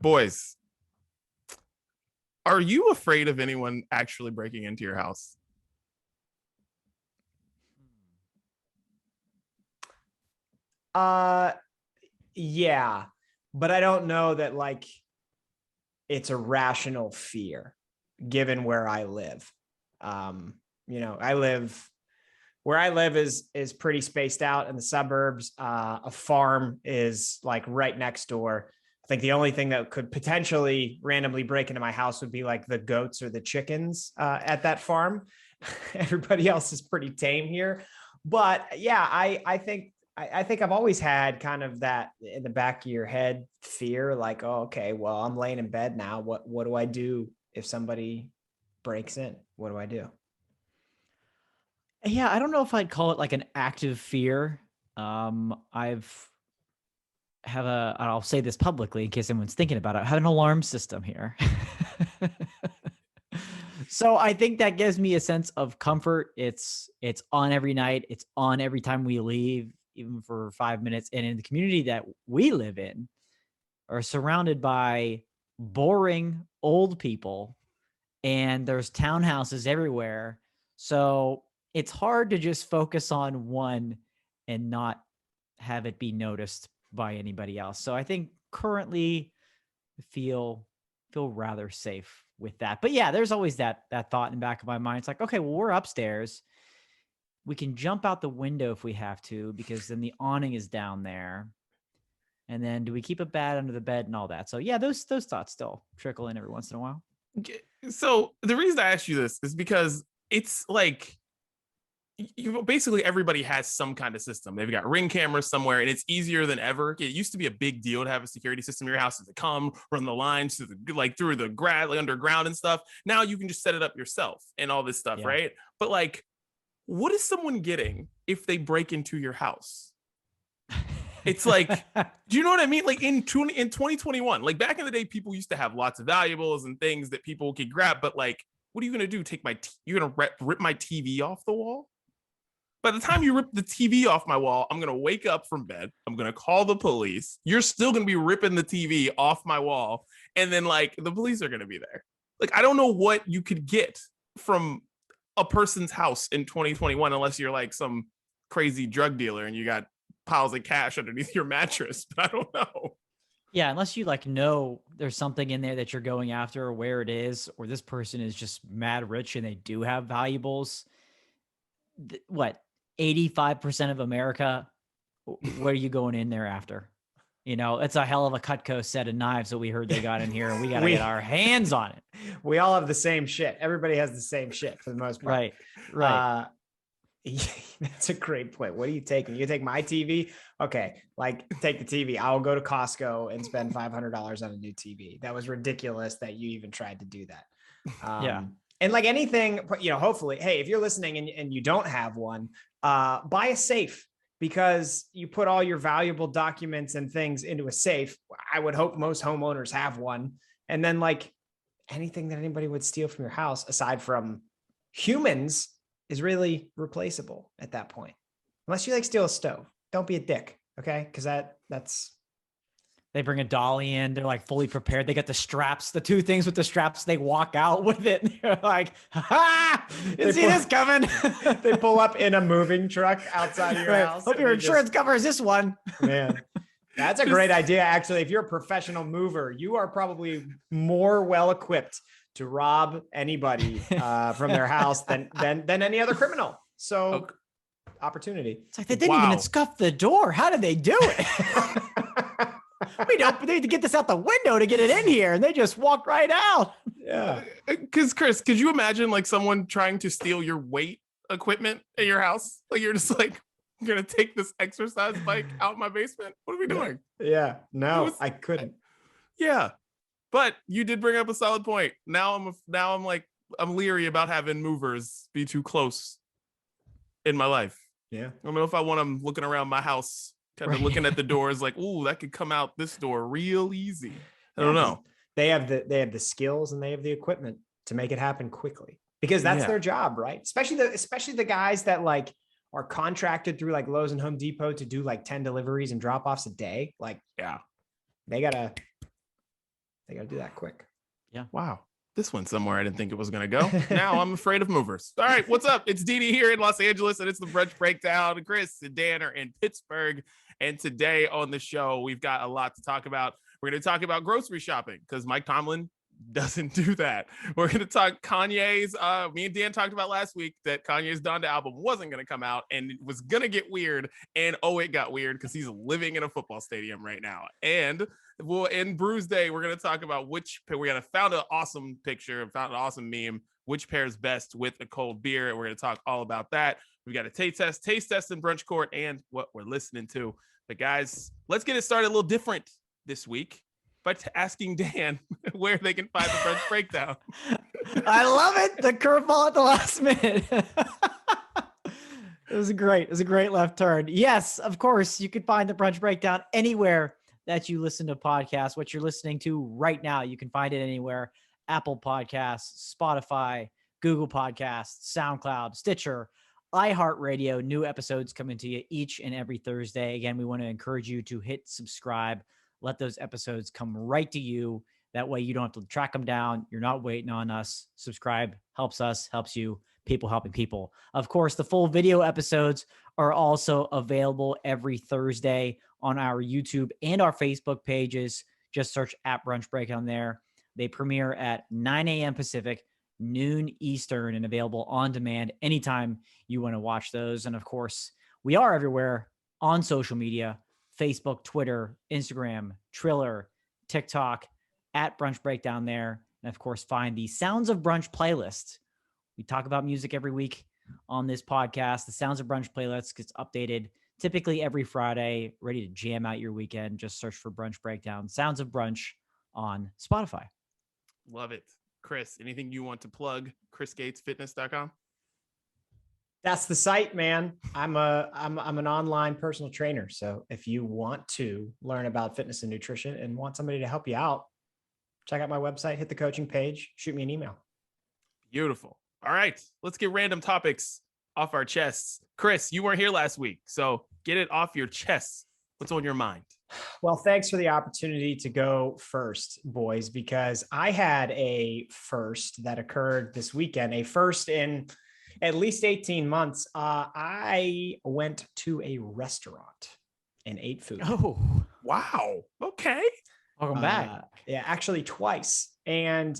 Boys, are you afraid of anyone actually breaking into your house? Yeah, but I don't know that like it's a rational fear given where I live. Where I live is pretty spaced out in the suburbs. A farm is like right next door. I think the only thing that could potentially randomly break into my house would be like the goats or the chickens at that farm. Everybody else is pretty tame here. But yeah, I think I've always had kind of that in the back of your head fear, like, oh, okay, well, I'm laying in bed now. What do I do if somebody breaks in? What do I do? Yeah, I don't know if I'd call it like an active fear. I'll say this publicly in case anyone's thinking about it. I have an alarm system here. So I think that gives me a sense of comfort. It's on every night. It's on every time we leave, even for 5 minutes. And in the community that we live in, are surrounded by boring old people, and there's townhouses everywhere. So it's hard to just focus on one and not have it be noticed by anybody else. So I think currently feel rather safe with that. But yeah, there's always that thought in the back of my mind. It's like, okay, well, we're upstairs. We can jump out the window if we have to, because then the awning is down there. And then do we keep a bat under the bed and all that? So yeah, those thoughts still trickle in every once in a while. So the reason I asked you this is because it's like, basically everybody has some kind of system. They've got Ring cameras somewhere, and it's easier than ever. It used to be a big deal to have a security system in your house, to come run the lines to the, like, through the like underground and stuff. Now you can just set it up yourself and all this stuff, right? But like, what is someone getting if they break into your house? It's like, do you know what I mean? Like in 2021, like back in the day, people used to have lots of valuables and things that people could grab. But like, what are you gonna do? You're gonna rip my TV off the wall? By the time you rip the TV off my wall, I'm gonna wake up from bed. I'm gonna call the police. You're still gonna be ripping the TV off my wall, and then like the police are gonna be there. Like, I don't know what you could get from a person's house in 2021 unless you're like some crazy drug dealer and you got piles of cash underneath your mattress. But I don't know. Yeah, unless you like know there's something in there that you're going after, or where it is, or this person is just mad rich and they do have valuables. What, 85% of America, what are you going in there after? You know, it's a hell of a Cutco set of knives that we heard they got in here, and we got to get our hands on it. We all have the same shit. Everybody has the same shit for the most part. Right. That's a great point. What are you taking? You take my TV? Okay, like take the TV. I'll go to Costco and spend $500 on a new TV. That was ridiculous that you even tried to do that. Yeah. And like anything, you know, hopefully, hey, if you're listening and you don't have one, buy a safe, because you put all your valuable documents and things into a safe. I would hope most homeowners have one. And then like anything that anybody would steal from your house, aside from humans, is really replaceable at that point. Unless you like steal a stove. Don't be a dick, okay? Because that's... They bring a dolly in. They're like fully prepared. They got the straps, the two things with the straps. They walk out with it. And they're like, ha! Didn't see this coming. They pull up in a moving truck outside your house. Hope your insurance covers this one. Man, that's a great idea. Actually, if you're a professional mover, you are probably more well equipped to rob anybody from their house than any other criminal. So, okay. Opportunity. It's like they didn't even scuff the door. How did they do it? We need to get this out the window to get it in here, and they just walked right out. Yeah. Because Chris, could you imagine like someone trying to steal your weight equipment in your house? Like you're just like, I'm gonna take this exercise bike out my basement. What are we doing? Yeah. No, I couldn't. Yeah, but you did bring up a solid point. Now I'm leery about having movers be too close in my life. Yeah. I don't know if I want them looking around my house, kind of looking at the doors like, ooh, that could come out this door real easy. I don't know. They have the skills and they have the equipment to make it happen quickly, because that's their job, right? Especially the guys that like are contracted through like Lowe's and Home Depot to do like 10 deliveries and drop-offs a day. Like, yeah, they gotta They got to do that quick. Wow. This went somewhere I didn't think it was going to go. Now I'm afraid of movers. All right, what's up? It's Didi here in Los Angeles, and it's the Brunch Breakdown. Chris and Dan are in Pittsburgh, and today on the show, we've got a lot to talk about. We're going to talk about grocery shopping because Mike Tomlin doesn't do that. We're going to talk Kanye's, me and Dan talked about last week that Kanye's Donda album wasn't going to come out, and it was going to get weird, and it got weird because he's living in a football stadium right now. And well, in Brews Day, we're going to talk about found an awesome picture, found an awesome meme, which pairs best with a cold beer. And we're going to talk all about that. We got a taste test in Brunch Court, and what we're listening to. But guys, let's get it started a little different this week by asking Dan where they can find the Brunch Breakdown. I love it. The curveball at the last minute. It was a great left turn. Yes, of course, you could find the Brunch Breakdown anywhere that you listen to podcasts. What you're listening to right now, you can find it anywhere. Apple Podcasts, Spotify, Google Podcasts, SoundCloud, Stitcher, iHeartRadio. New episodes coming to you each and every Thursday. Again, we want to encourage you to hit subscribe. Let those episodes come right to you. That way you don't have to track them down. You're not waiting on us. Subscribe helps us, helps you. People helping people. Of course, the full video episodes are also available every Thursday on our YouTube and our Facebook pages. Just search at Brunch Breakdown there. They premiere at 9 a.m. Pacific, noon Eastern, and available on demand anytime you want to watch those. And of course, we are everywhere on social media: Facebook, Twitter, Instagram, Triller, TikTok, at Brunch Breakdown there. And of course, find the Sounds of Brunch playlist. We talk about music every week on this podcast. The Sounds of Brunch playlist gets updated typically every Friday, ready to jam out your weekend. Just search for Brunch Breakdown, Sounds of Brunch on Spotify. Love it. Chris, anything you want to plug? ChrisGatesFitness.com. That's the site, man. I'm an online personal trainer. So if you want to learn about fitness and nutrition and want somebody to help you out, check out my website, hit the coaching page, shoot me an email. Beautiful. All right, let's get random topics off our chests. Chris, you weren't here last week, so get it off your chest. What's on your mind? Well, thanks for the opportunity to go first, boys, because I had a first that occurred this weekend, a first in at least 18 months. I went to a restaurant and ate food. Oh, wow. Okay. Welcome back. Yeah, actually twice. And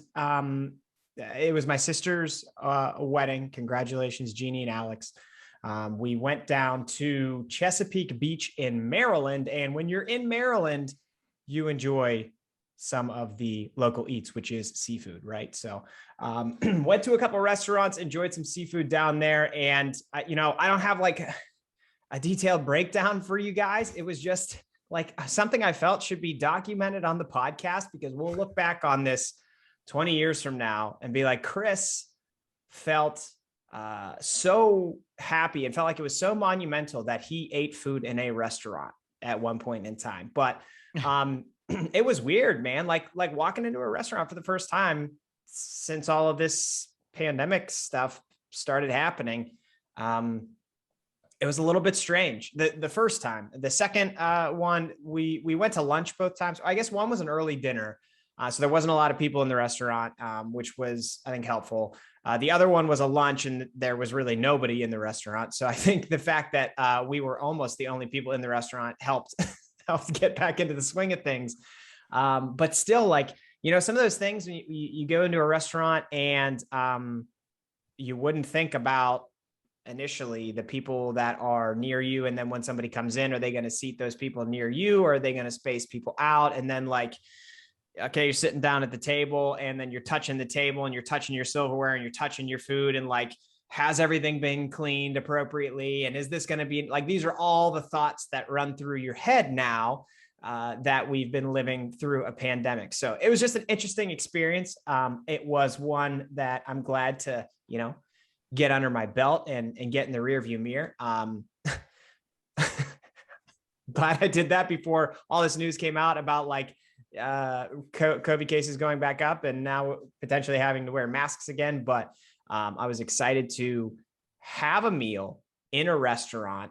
it was my sister's wedding. Congratulations, Jeannie and Alex. We went down to Chesapeake Beach in Maryland. And when you're in Maryland, you enjoy some of the local eats, which is seafood, right? So went to a couple of restaurants, enjoyed some seafood down there. And, I don't have like a detailed breakdown for you guys. It was just like something I felt should be documented on the podcast, because we'll look back on this 20 years from now and be like, Chris felt so happy and felt like it was so monumental that he ate food in a restaurant at one point in time. But it was weird, man. Like walking into a restaurant for the first time since all of this pandemic stuff started happening. It was a little bit strange the first time. The second one, we went to lunch both times. I guess one was an early dinner. So there wasn't a lot of people in the restaurant, which was, I think, helpful. The other one was a lunch, and there was really nobody in the restaurant. So I think the fact that we were almost the only people in the restaurant helped get back into the swing of things. But still, some of those things, when you go into a restaurant and you wouldn't think about initially the people that are near you. And then when somebody comes in, are they going to seat those people near you, or are they going to space people out? And then okay, you're sitting down at the table, and then you're touching the table, and you're touching your silverware, and you're touching your food, and has everything been cleaned appropriately? And is this going to be these are all the thoughts that run through your head now that we've been living through a pandemic. So it was just an interesting experience. It was one that I'm glad to, get under my belt and get in the rearview mirror. Glad I did that before all this news came out about COVID cases going back up and now potentially having to wear masks again. But I was excited to have a meal in a restaurant.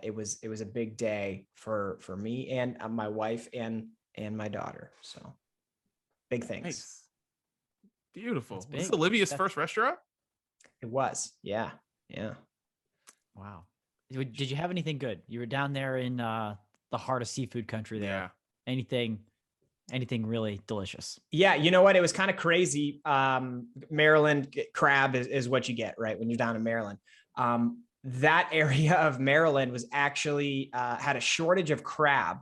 It was a big day for me and my wife and my daughter. So Big things. Nice. Beautiful. That's Was this big. Olivia's first restaurant? It was. Yeah. Yeah. Wow. Did you have anything good? You were down there in the heart of seafood country there. Yeah. Anything really delicious? Yeah, you know what? It was kind of crazy. Maryland crab is what you get, right? When you're down in Maryland. That area of Maryland was actually had a shortage of crab.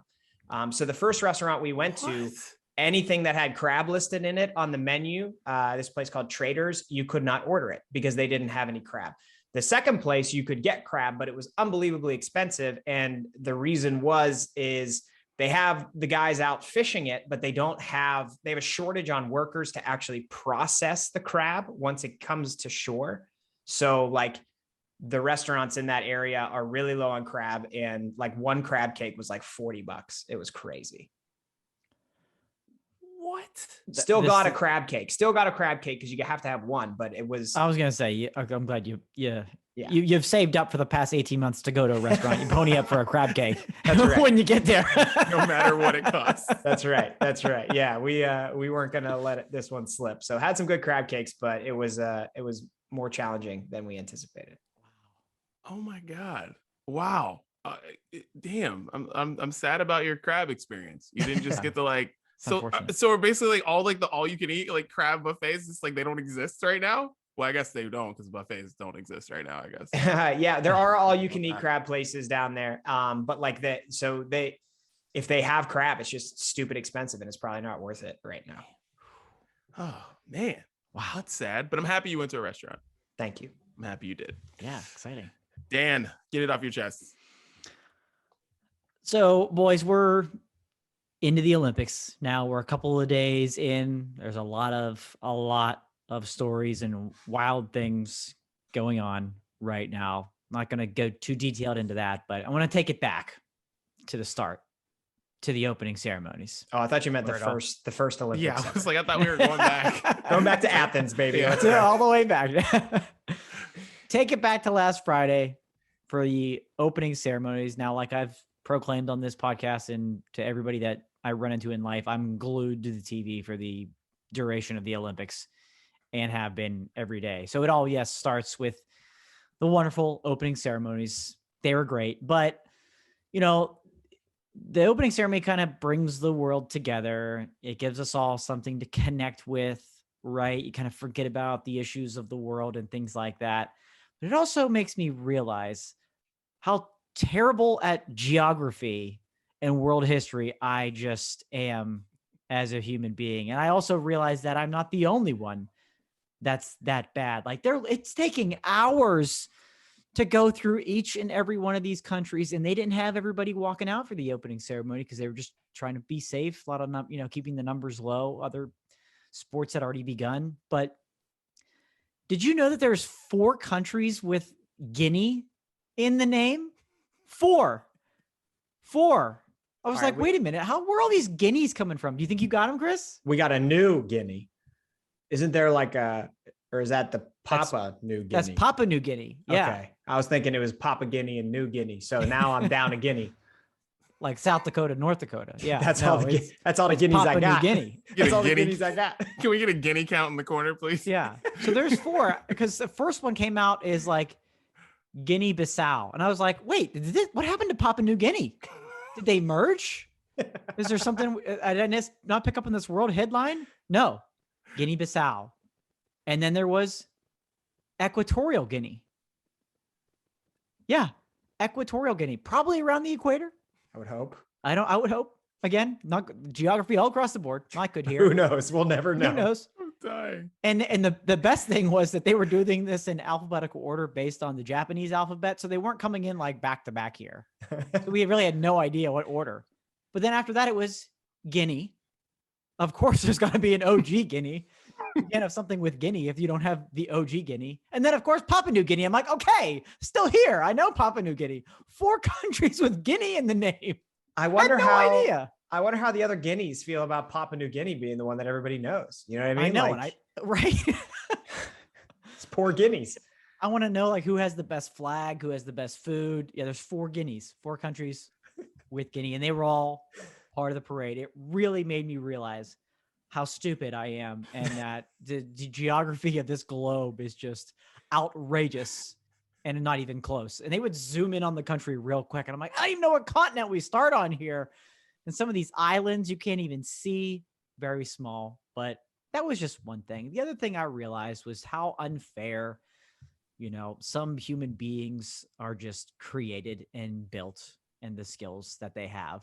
So the first restaurant we went to, anything that had crab listed in it on the menu, this place called Traders, you could not order it because they didn't have any crab. The second place you could get crab, but it was unbelievably expensive. And the reason is they have the guys out fishing it, but they have a shortage on workers to actually process the crab once it comes to shore. So like the restaurants in that area are really low on crab, and like one crab cake was like $40. It was crazy. What? Still got a crab cake because you have to have one, but it was. I was gonna say, I'm glad you've saved up for the past 18 months to go to a restaurant. You pony up for a crab cake. That's right. When you get there, No matter what it costs. That's right. Yeah, we weren't gonna let this one slip. So had some good crab cakes, but it was more challenging than we anticipated. Oh my God! Wow. Damn. I'm sad about your crab experience. You didn't just get to like. So we're basically all you can eat like crab buffets. It's like they don't exist right now. Well, I guess they don't because buffets don't exist right now, I guess. Yeah, there are all you can eat crab places down there. But like if they have crab, it's just stupid expensive and it's probably not worth it right now. Oh man. Wow, that's sad. But I'm happy you went to a restaurant. Thank you. I'm happy you did. yeah, exciting. Dan, get it off your chest. So, boys, we're into the Olympics now. We're a couple of days in. There's a lot of stories and wild things going on right now. I'm not going to go too detailed into that, but I want to take it back to the start, to the opening ceremonies. Oh, I thought you meant the first Olympics. Yeah, I was like, I thought we were going back. Going back to Athens, baby. Yeah. Let's go. All the way back. Take it back to last Friday for the opening ceremonies. Now, like I've proclaimed on this podcast and to everybody that I run into in life, I'm glued to the TV for the duration of the Olympics and have been every day. So it all, yes, starts with the wonderful opening ceremonies. They were great, but the opening ceremony kind of brings the world together. It gives us all something to connect with, right? You kind of forget about the issues of the world and things like that. But it also makes me realize how terrible at geography and world history I just am as a human being. And I also realize that I'm not the only one that's that bad. Like it's taking hours to go through each and every one of these countries, and they didn't have everybody walking out for the opening ceremony because they were just trying to be safe. A lot of keeping the numbers low. Other sports had already begun. But did you know that there's 4 countries with Guinea in the name? 4. I was like, wait a minute. Where are all these guineas coming from? Do you think you got them, Chris? We got a new Guinea. Isn't there or is that the Papua New Guinea? That's Papua New Guinea. Yeah. Okay. I was thinking it was Papua Guinea and New Guinea. So now I'm down a Guinea. Like South Dakota, North Dakota. Yeah. That's all the guineas Papua I got. New Guinea. That's all the guineas I got. Can we get a guinea count in the corner, please? Yeah. So there's 4 because the first one came out is like Guinea-Bissau. And I was like, wait, what happened to Papua New Guinea? Did they merge? Is there something I didn't not pick up on this world headline? No. Guinea-Bissau. And then there was Equatorial Guinea. Yeah. Equatorial Guinea, probably around the equator. I would hope. I would hope. Again, not geography all across the board. Not good here. Who knows? We'll never know. Who knows? I'm dying. And the best thing was that they were doing this in alphabetical order based on the Japanese alphabet. So they weren't coming in like back to back here. So we really had no idea what order. But then after that, it was Guinea. Of course, there's got to be an OG Guinea. You can't have something with Guinea if you don't have the OG Guinea. And then, of course, Papua New Guinea. I'm like, okay, still here. I know Papua New Guinea. 4 countries with Guinea in the name. I wonder idea. I wonder how the other Guineas feel about Papua New Guinea being the one that everybody knows. You know what I mean? I know. Like, right. It's poor Guineas. I want to know like who has the best flag, who has the best food. Yeah, there's 4 Guineas, 4 countries with Guinea, and they were all part of the parade. It really made me realize how stupid I am and that the geography of this globe is just outrageous and not even close. And they would zoom in on the country real quick. And I'm like, I don't even know what continent we start on here. And some of these islands you can't even see, very small. But that was just one thing. The other thing I realized was how unfair, some human beings are just created and built and the skills that they have.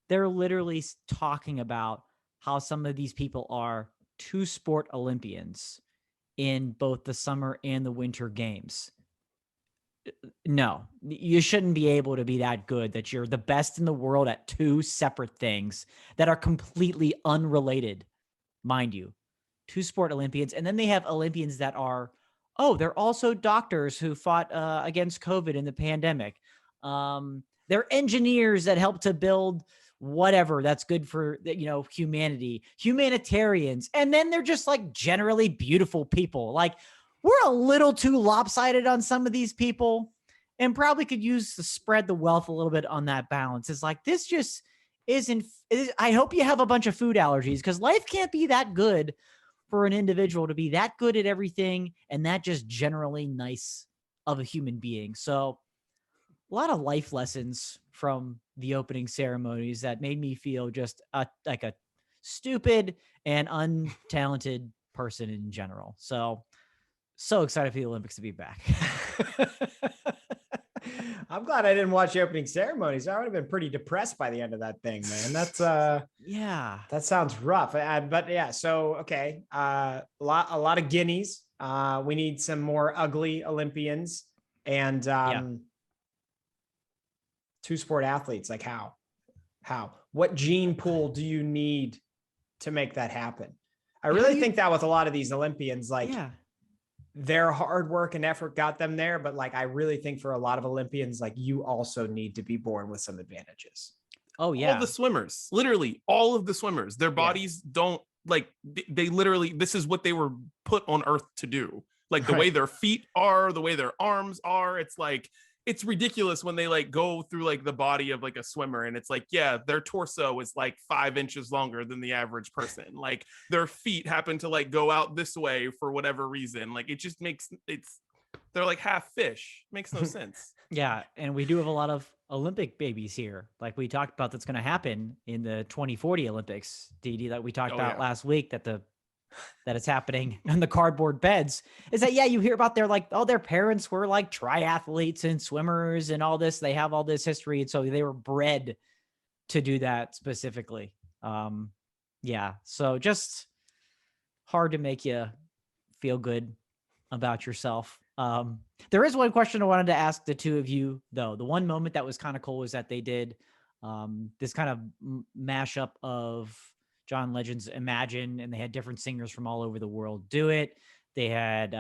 They're literally talking about how some of these people are two-sport Olympians in both the summer and the winter games. No, you shouldn't be able to be that good, that you're the best in the world at two separate things that are completely unrelated, mind you. Two-sport Olympians. And then they have Olympians that are, they're also doctors who fought against COVID in the pandemic. They're engineers that help to build whatever that's good for, humanity, humanitarians. And then they're just like generally beautiful people. Like, we're a little too lopsided on some of these people and probably could use to spread the wealth a little bit on that balance. It's like, this just isn't, I hope you have a bunch of food allergies, because life can't be that good for an individual to be that good at everything and that just generally nice of a human being. So a lot of life lessons from the opening ceremonies that made me feel just like a stupid and untalented person in general. So excited for the Olympics to be back. I'm glad I didn't watch the opening ceremonies. I would have been pretty depressed by the end of that thing, man. That's yeah, that sounds rough. But yeah, so okay, a lot of guineas. We need some more ugly Olympians and two-sport athletes. Like how? What gene pool do you need to make that happen? I really think that with a lot of these Olympians, like their hard work and effort got them there. But like, I really think for a lot of Olympians, like you also need to be born with some advantages. Oh yeah. All the swimmers, literally all of the swimmers, their bodies don't like, they literally, this is what they were put on earth to do. Like the way their feet are, the way their arms are, it's like, it's ridiculous when they like go through like the body of like a swimmer and it's like, yeah, their torso is like 5 inches longer than the average person. Like their feet happen to like go out this way for whatever reason. Like it just makes they're like half fish. Makes no sense. Yeah. And we do have a lot of Olympic babies here. Like we talked about, that's going to happen in the 2040 Olympics, DD, that we talked about last week, that it's happening on the cardboard beds. Is that, you hear about their parents were like triathletes and swimmers and all this. They have all this history. And so they were bred to do that specifically. So just hard to make you feel good about yourself. There is one question I wanted to ask the two of you, though. The one moment that was kind of cool was that they did this kind of mashup of John Legend's Imagine, and they had different singers from all over the world do it. They had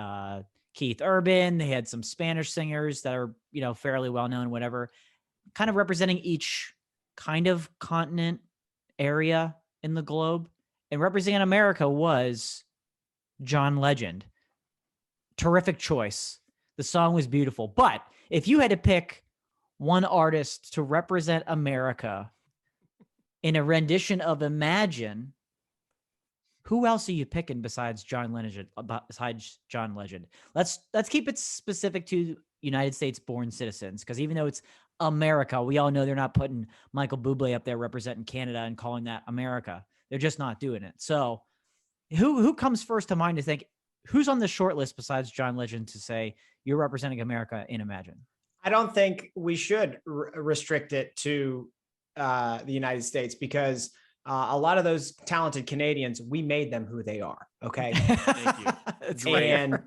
Keith Urban. They had some Spanish singers that are, fairly well known, whatever, kind of representing each kind of continent area in the globe. And representing America was John Legend. Terrific choice. The song was beautiful. But if you had to pick one artist to represent America in a rendition of Imagine, who else are you picking besides John Legend? Let's keep it specific to United States born citizens, because even though it's America, we all know they're not putting Michael Bublé up there representing Canada and calling that America. They're just not doing it. So who comes first to mind to think, who's on the short list besides John Legend to say you're representing America in Imagine? I don't think we should restrict it to the United States, because a lot of those talented Canadians, we made them who they are. Okay. Thank you. That's and,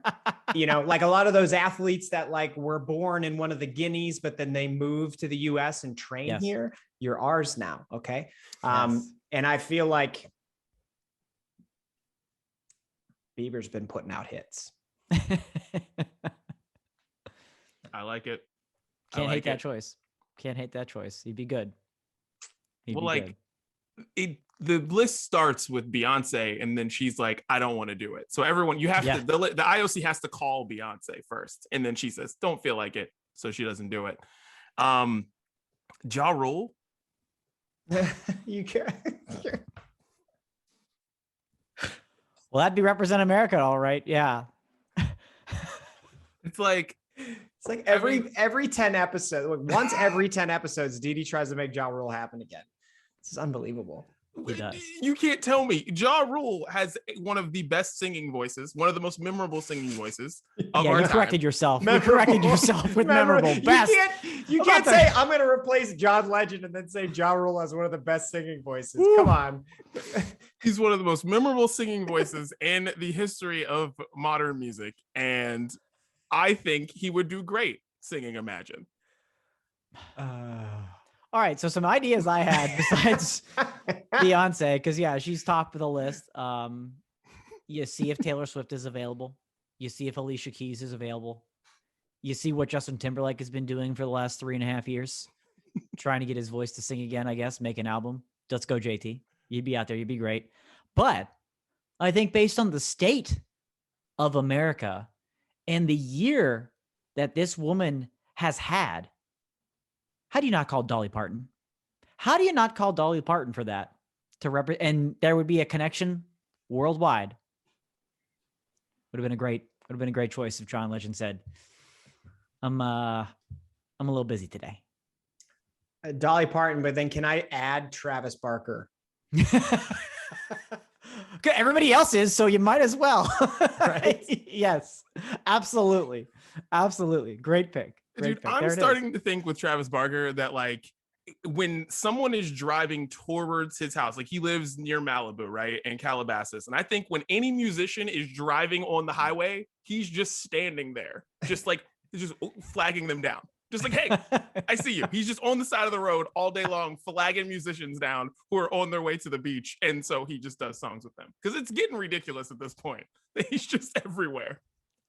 like a lot of those athletes that like were born in one of the Guineas, but then they moved to the US and train here. You're ours now. Okay. And I feel like Bieber's been putting out hits. I like it. Can't hate that choice. Can't hate that choice. He'd be good. The list starts with Beyonce, and then she's like, I don't want to do it. So everyone, you have to, the IOC has to call Beyonce first, and then she says, don't feel like it. So she doesn't do it. Ja Rule. You care. Well, that'd be represent America, all right. Yeah. It's like every 10 episodes, once every 10 episodes, Didi tries to make Ja Rule happen again. This is unbelievable. He does. You can't tell me. Ja Rule has one of the best singing voices, one of the most memorable singing voices of Yeah, our you time. corrected yourself. You corrected yourself with memorable. Best. You can't say I'm going to replace John Legend and then say Ja Rule as one of the best singing voices. Woo. Come on. He's one of the most memorable singing voices in the history of modern music, and I think he would do great singing Imagine. All right, so some ideas I had besides Beyonce, because yeah, she's top of the list. You see if Taylor Swift is available. You see if Alicia Keys is available. You see what Justin Timberlake has been doing for the last 3.5 years, trying to get his voice to sing again, I guess, make an album. Let's go, JT. You'd be out there. You'd be great. But I think based on the state of America and the year that this woman has had, how do you not call Dolly Parton? How do you not call Dolly Parton for that? And there would be a connection worldwide. Would have been a great choice if John Legend said, I'm a little busy today. Dolly Parton, but then can I add Travis Barker? Everybody else is, so you might as well. Right? Yes, absolutely. Absolutely. Great pick. Dude, I'm starting to think with Travis Barker that like when someone is driving towards his house, like he lives near Malibu, right? And Calabasas. And I think when any musician is driving on the highway, he's just standing there, just flagging them down. Just like, hey, I see you. He's just on the side of the road all day long, flagging musicians down who are on their way to the beach. And so he just does songs with them because it's getting ridiculous at this point. He's just everywhere.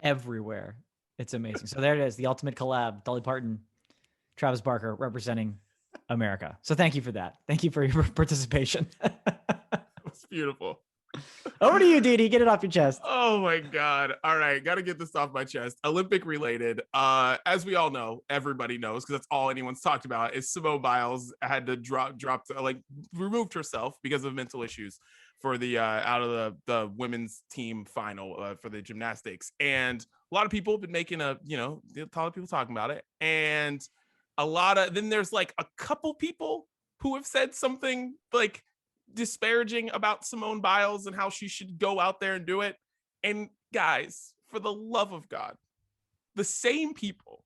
Everywhere. It's amazing. So there it is. The ultimate collab, Dolly Parton, Travis Barker representing America. So thank you for that. Thank you for your participation. It's beautiful. Over to you, Didi. Get it off your chest. Oh my God. All right. Got to get this off my chest. Olympic related. As we all know, everybody knows, because that's all anyone's talked about, is Simone Biles had to removed herself because of mental issues for the out of the women's team final for the gymnastics. And a lot of people have been making a lot of people talking about it. And then there's like a couple people who have said something like disparaging about Simone Biles and how she should go out there and do it. And guys, for the love of God, the same people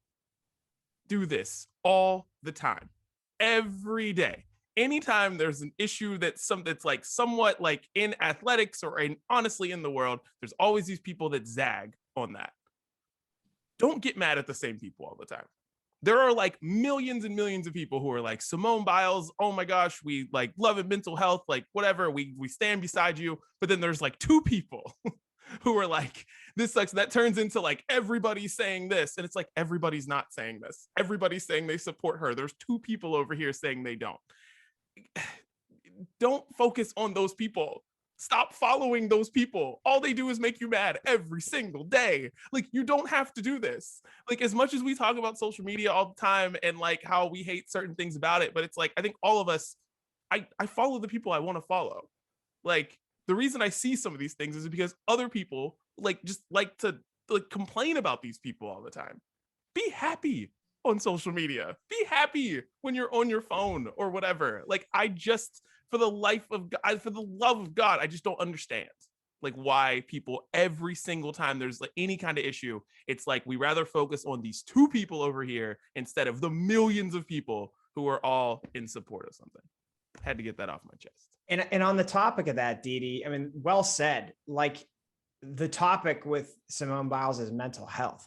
do this all the time, every day. Anytime there's an issue that's like somewhat like in athletics or honestly in the world, there's always these people that zag on that. Don't get mad at the same people all the time. There are like millions and millions of people who are like, Simone Biles, oh my gosh, we like love it, mental health, like whatever, we stand beside you. But then there's like two people who are like, this sucks. That turns into like everybody's saying this. And it's like, everybody's not saying this. Everybody's saying they support her. There's two people over here saying they don't. Don't focus on those people. Stop following those people. All they do is make you mad every single day. Like, you don't have to do this. Like, as much as we talk about social media all the time and like how we hate certain things about it, but it's like, I think all of us, I follow the people I want to follow. Like, the reason I see some of these things is because other people like just like to like complain about these people all the time. Be happy on social media. Be happy when you're on your phone or whatever. Like, for the love of God, I just don't understand like why people every single time there's like any kind of issue, it's like we rather focus on these two people over here instead of the millions of people who are all in support of something. Had to get that off my chest. And on the topic of that, Didi, I mean, well said. Like, the topic with Simone Biles is mental health.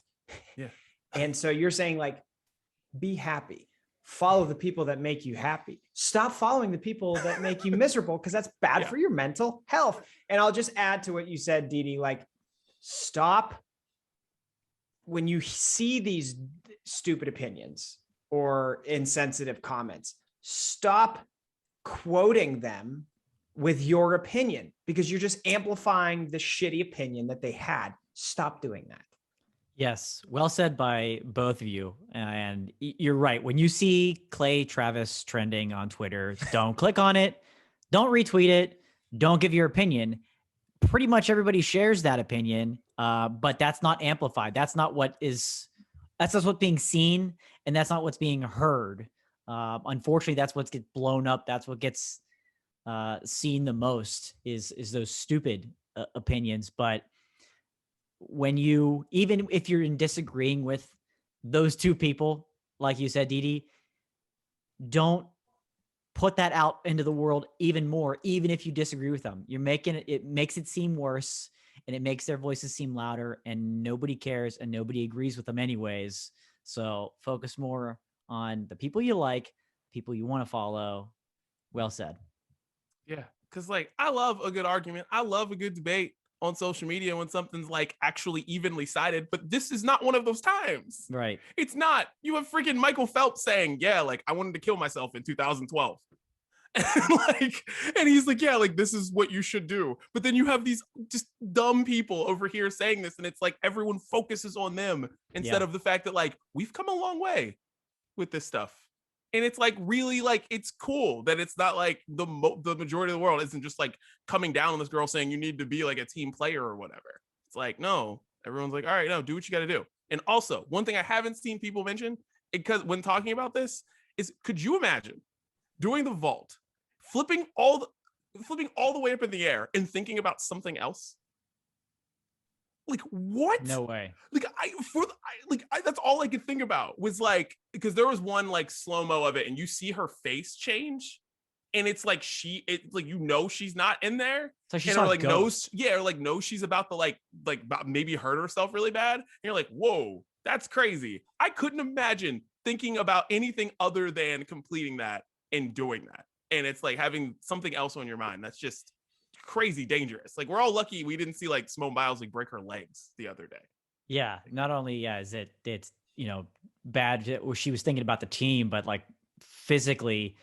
Yeah. And so you're saying like, be happy. Follow the people that make you happy. Stop following the people that make you miserable, because that's bad for your mental health. And I'll just add to what you said, Didi, like, stop when you see these stupid opinions or insensitive comments, stop quoting them with your opinion, because you're just amplifying the shitty opinion that they had. Stop doing that. Yes, well said by both of you. And you're right. When you see Clay Travis trending on Twitter, don't click on it. Don't retweet it. Don't give your opinion. pretty much everybody shares that opinion, but that's not amplified. That's not what's being seen, and that's not what's being heard. Unfortunately, that's what gets blown up. That's what gets seen the most is those stupid opinions. But even if you're in disagreeing with those two people, like you said, Didi, don't put that out into the world even more, even if you disagree with them. It makes it seem worse, and it makes their voices seem louder, and nobody cares and nobody agrees with them anyways. So focus more on the people you like, people you want to follow. Well said. Yeah. Cause like, I love a good argument. I love a good debate on social media when something's like actually evenly sided, but this is not one of those times. Right. It's not. You have freaking Michael Phelps saying, yeah, like I wanted to kill myself in 2012. And and he's like, yeah, like this is what you should do. But then you have these just dumb people over here saying this, and it's like everyone focuses on them instead of the fact that like we've come a long way with this stuff. And it's like really like it's cool that it's not like the majority of the world isn't just like coming down on this girl saying you need to be like a team player or whatever. It's like, no, everyone's like, all right, no, do what you got to do. And also, one thing I haven't seen people mention, because when talking about this, is could you imagine doing the vault, flipping all the way up in the air and thinking about something else? Like what? No way. Like that's all I could think about was like, because there was one like slow-mo of it and you see her face change and it's like she's not in there. So she's and like knows she's about to like maybe hurt herself really bad. And you're like, whoa, that's crazy. I couldn't imagine thinking about anything other than completing that and doing that. And it's like having something else on your mind. That's just crazy dangerous. Like we're all lucky we didn't see like Simone Biles like break her legs the other day. Yeah. Not only is it's bad where she was thinking about the team, but like physically,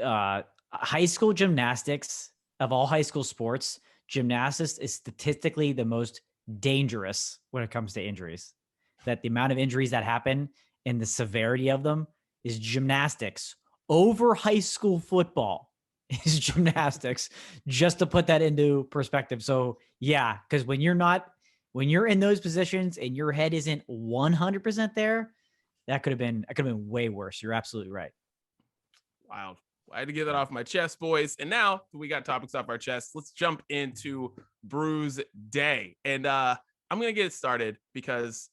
high school gymnastics, of all high school sports, gymnastics is statistically the most dangerous when it comes to injuries. That the amount of injuries that happen and the severity of them is gymnastics over high school football is gymnastics, just to put that into perspective. So yeah, because when you're in those positions and your head isn't 100% there, that could have been way worse. You're absolutely right. Wild. I had to get that off my chest, boys. And now we got topics off our chest. Let's jump into Brews Day. And I'm going to get it started because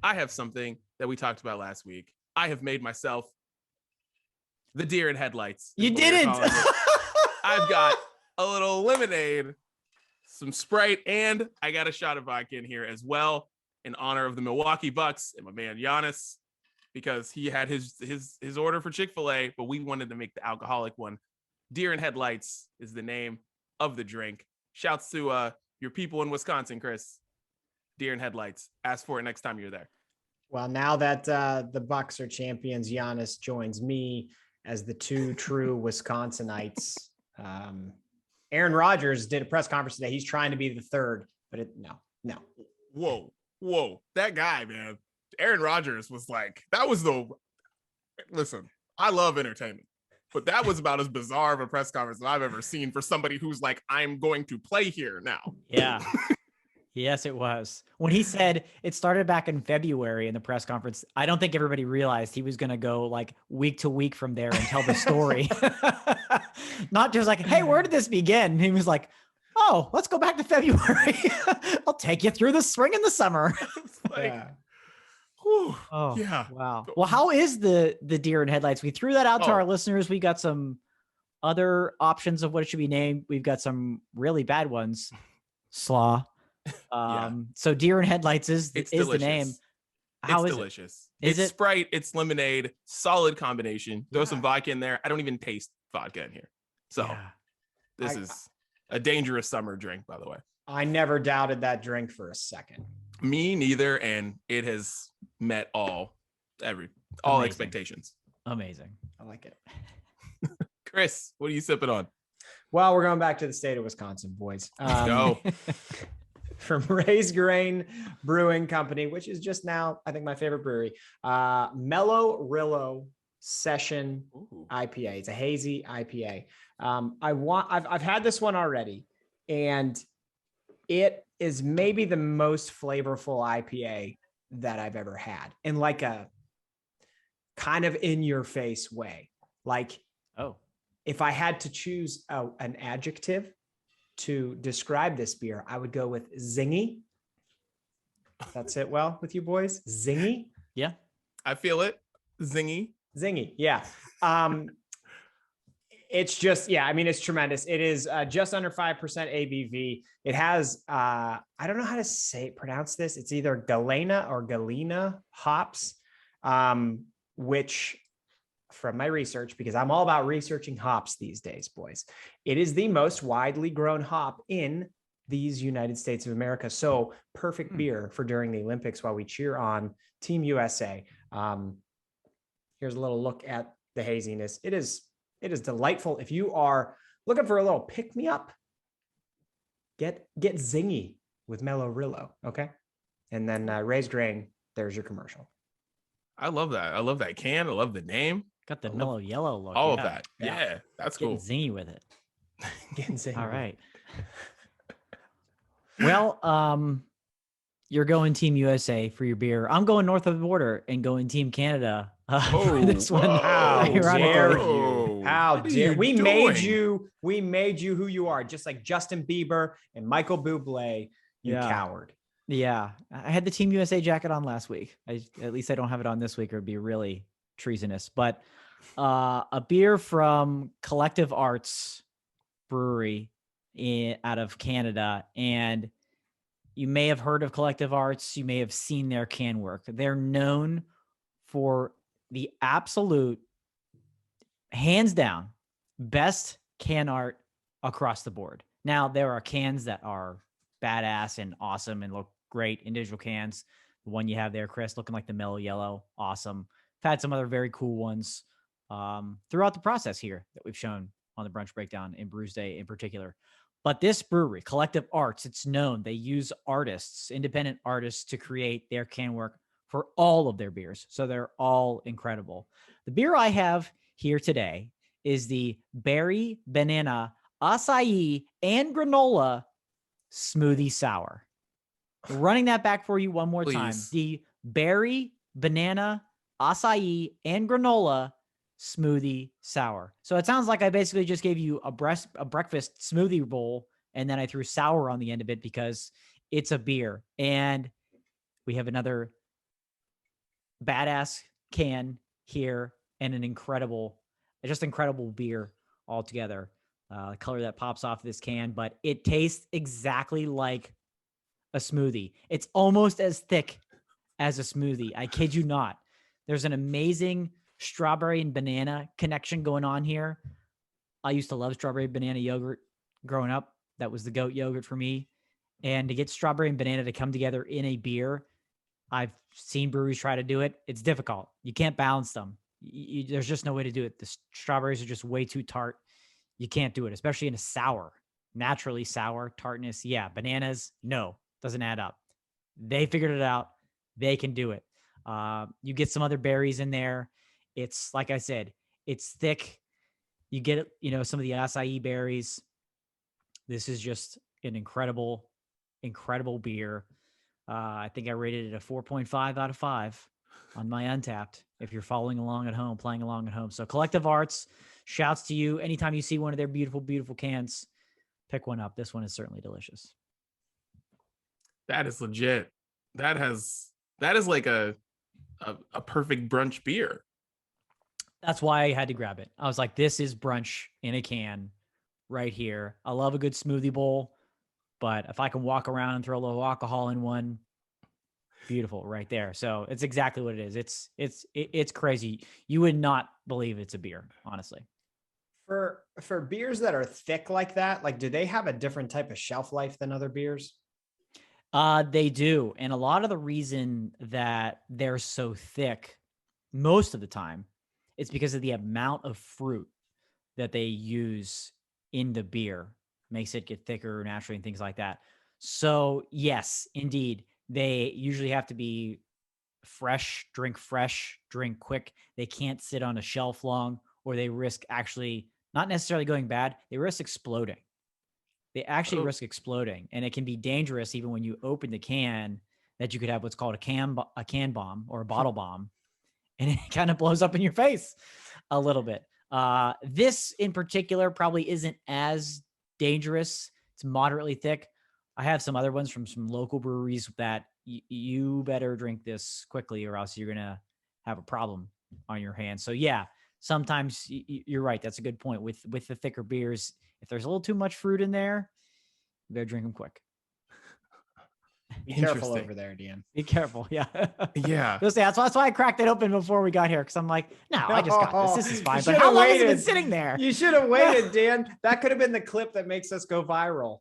I have something that we talked about last week. I have made myself the deer in headlights. You didn't. I've got a little lemonade, some Sprite, and I got a shot of vodka in here as well in honor of the Milwaukee Bucks and my man Giannis, because he had his order for Chick-fil-A, but we wanted to make the alcoholic one. Deer in Headlights is the name of the drink. Shouts to your people in Wisconsin, Chris. Deer in Headlights. Ask for it next time you're there. Well, now that the Bucks are champions, Giannis joins me as the two true Wisconsinites. Aaron Rodgers did a press conference today. He's trying to be the third, but no. Whoa. That guy, man. Aaron Rodgers was like, listen, I love entertainment, but that was about as bizarre of a press conference that I've ever seen for somebody who's like, I'm going to play here now. Yeah. Yes, it was. When he said it started back in February in the press conference, I don't think everybody realized he was going to go like week to week from there and tell the story. Not just like, hey, where did this begin? And he was like, oh, let's go back to February. I'll take you through the spring and the summer. Oh, yeah. Wow. Well, how is the deer in headlights? We threw that out to our listeners. We got some other options of what it should be named. We've got some really bad ones. Slaw. So deer in headlights is the name. How is delicious. It's Sprite, it's lemonade, solid combination. Throw some vodka in there. I don't even taste vodka in here. So this is a dangerous summer drink, by the way. I never doubted that drink for a second. Me neither, and it has met all expectations. Amazing. I like it. Chris, what are you sipping on? Well, we're going back to the state of Wisconsin, boys. Let's go. From Raised Grain Brewing Company, which is just now, I think, my favorite brewery. Mellow Rillo Session IPA. It's a hazy IPA. I've had this one already, and It is maybe the most flavorful IPA that I've ever had, in like a kind of in your face way. Like, Oh, if I had to choose an adjective to describe this beer, I would go with zingy. That's it. Well, with you boys, zingy, yeah. I feel it. Zingy. zingy. Yeah. It's just, yeah, I mean, it's tremendous. It is just under 5% ABV. It has, I don't know how to pronounce this. It's either Galena or Galena hops, which from my research, because I'm all about researching hops these days, boys, it is the most widely grown hop in these United States of America. So perfect beer for during the Olympics while we cheer on Team USA. Here's a little look at the haziness. It is delightful. If you are looking for a little pick me up, get zingy with Mellow Rillo. Okay. And then raised grain. There's your commercial. I love that. I love that can. I love the name. Got the mellow yellow look. All yeah. of that. Yeah, that's Getting cool. zingy with it. Getting zingy. All right. Well, you're going Team USA for your beer. I'm going north of the border and going Team Canada for this one. How dare Whoa. you? How What are dare you we doing? made you? We made you who you are, just like Justin Bieber and Michael Bublé. You Yeah. coward. Yeah, I had the Team USA jacket on last week. At least I don't have it on this week, or it'd be really treasonous. But a beer from Collective Arts Brewery out of Canada, and you may have heard of Collective Arts. You may have seen their can work. They're known for the absolute, hands down, best can art across the board. Now, there are cans that are badass and awesome and look great, individual cans. The one you have there, Chris, looking like the mellow yellow, awesome. I've had some other very cool ones throughout the process here that we've shown on the Brunch Breakdown and Brews Day in particular. But this brewery, Collective Arts, it's known they use artists, independent artists, to create their can work for all of their beers. So they're all incredible. The beer I have here today is the Berry, Banana, Acai, and Granola Smoothie Sour. Running that back for you one more time. Please. The Berry, Banana, Acai, and Granola Smoothie Sour. So it sounds like I basically just gave you a breakfast smoothie bowl, and then I threw sour on the end of it because it's a beer. And we have another badass can here and an incredible beer altogether. The color that pops off this can, but it tastes exactly like a smoothie. It's almost as thick as a smoothie. I kid you not. There's an amazing strawberry and banana connection going on here. I used to love strawberry banana yogurt growing up. That was the GOAT yogurt for me. And to get strawberry and banana to come together in a beer, I've seen breweries try to do it. It's difficult. You can't balance them. There's just no way to do it. The strawberries are just way too tart. You can't do it, especially in a sour, naturally sour tartness. Yeah. Bananas, no, doesn't add up. They figured it out. They can do it. You get some other berries in there. It's, like I said, it's thick. You get, some of the acai berries. This is just an incredible, incredible beer. I think I rated it a 4.5 out of 5 on my Untapped. If you're following along at home, playing along at home. So Collective Arts, shouts to you. Anytime you see one of their beautiful, beautiful cans, pick one up. This one is certainly delicious. That is legit. That is like a perfect brunch beer. That's why I had to grab it. I was like, this is brunch in a can right here. I love a good smoothie bowl, but if I can walk around and throw a little alcohol in one, beautiful right there. So it's exactly what it is. It's crazy. You would not believe it's a beer, honestly. For beers that are thick like that, like, do they have a different type of shelf life than other beers? They do. And a lot of the reason that they're so thick most of the time, it's because of the amount of fruit that they use in the beer makes it get thicker naturally and things like that. So yes, indeed, they usually have to be fresh, drink quick. They can't sit on a shelf long, or they risk actually not necessarily going bad. They risk exploding. They actually Oh. risk exploding, and it can be dangerous even when you open the can, that you could have what's called a can bomb or a bottle bomb, and it kind of blows up in your face a little bit. This in particular probably isn't as dangerous. It's moderately thick. I have some other ones from some local breweries that you better drink this quickly or else you're going to have a problem on your hands. So yeah, sometimes you're right. That's a good point with the thicker beers. If there's a little too much fruit in there, you better drink them quick. Be careful Interesting. over there, Dan. Be careful. Yeah. Yeah. That's why I cracked it open before we got here. Cause I'm like, no, I just got this. This is fine. You But should've how long has it been waited. sitting there? You should have waited, Dan. That could have been the clip that makes us go viral.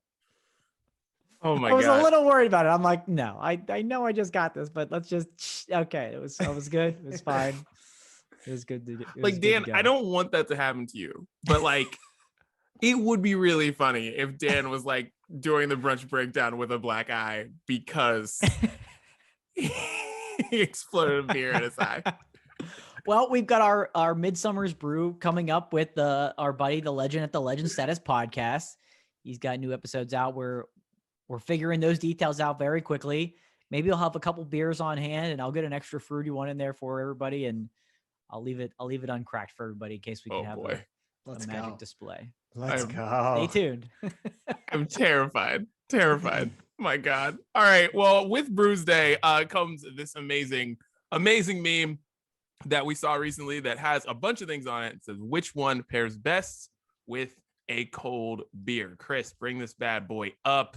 Oh my I was God. a little worried about it. I'm like, no, I know I just got this, but let's just, okay. I was good. It was fine. It was good to Like, Dan, I don't want that to happen to you, but like, it would be really funny if Dan was like doing the brunch breakdown with a black eye because he exploded a beer in his eye. Well, we've got our Midsummer's Brew coming up with our buddy, the legend at the Legend Status podcast. He's got new episodes out where we're figuring those details out very quickly. Maybe I'll have a couple beers on hand and I'll get an extra fruity one in there for everybody. And I'll leave it uncracked for everybody in case we can have a magic display. Let's go. Stay tuned. I'm terrified. My God. All right. Well, with Brews Day comes this amazing meme that we saw recently that has a bunch of things on it. It says, which one pairs best with a cold beer? Chris, bring this bad boy up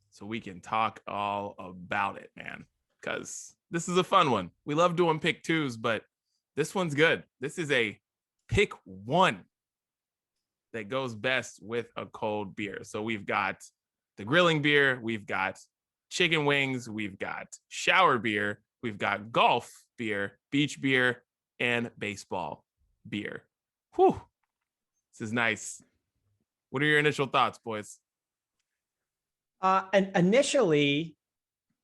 so we can talk all about it, man. Because this is a fun one. We love doing pick twos, but this one's good. This is a pick one that goes best with a cold beer. So we've got the grilling beer, we've got chicken wings, we've got shower beer, we've got golf beer, beach beer, and baseball beer. Whew. This is nice. What are your initial thoughts, boys? And initially,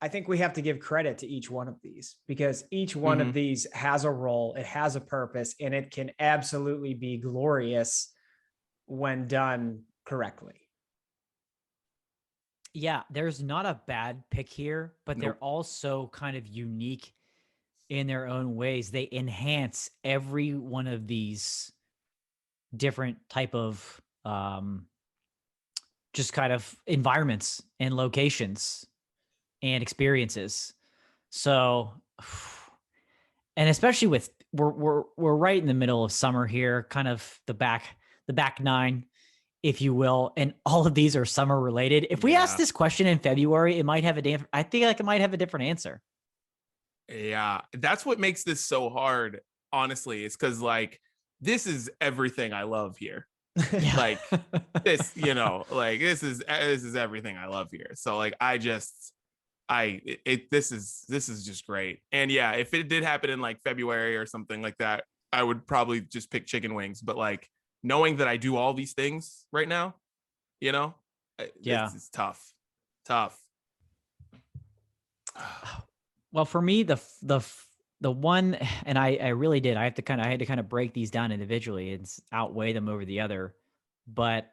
I think we have to give credit to each one of these because each one of these has a role, it has a purpose, and it can absolutely be glorious when done correctly. Yeah, there's not a bad pick here, but they're also kind of unique in their own ways. They enhance every one of these different type of just kind of environments and locations and experiences. So, and especially with we're right in the middle of summer here, kind of the back nine, if you will, and all of these are summer related. If we ask this question in February, it might have I think like it might have a different answer. Yeah, that's what makes this so hard, honestly. It's because like this is everything I love here. Like this, like this is everything I love here. So like this is just great. And yeah, if it did happen in like February or something like that, I would probably just pick chicken wings. But like knowing that I do all these things right now, it's tough. Well, for me, the one, and I really did, I had to kind of break these down individually and outweigh them over the other, but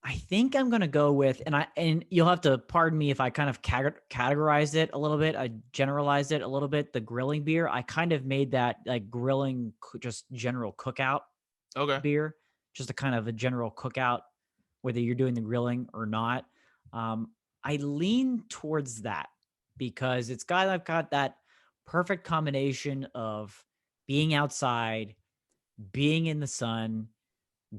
I think I'm going to go with, and you'll have to pardon me if I kind of categorized it a little bit. I generalized it a little bit. The grilling beer, I kind of made that like grilling, just general cookout beer, just a kind of a general cookout, whether you're doing the grilling or not. I lean towards that because I've got that perfect combination of being outside, being in the sun,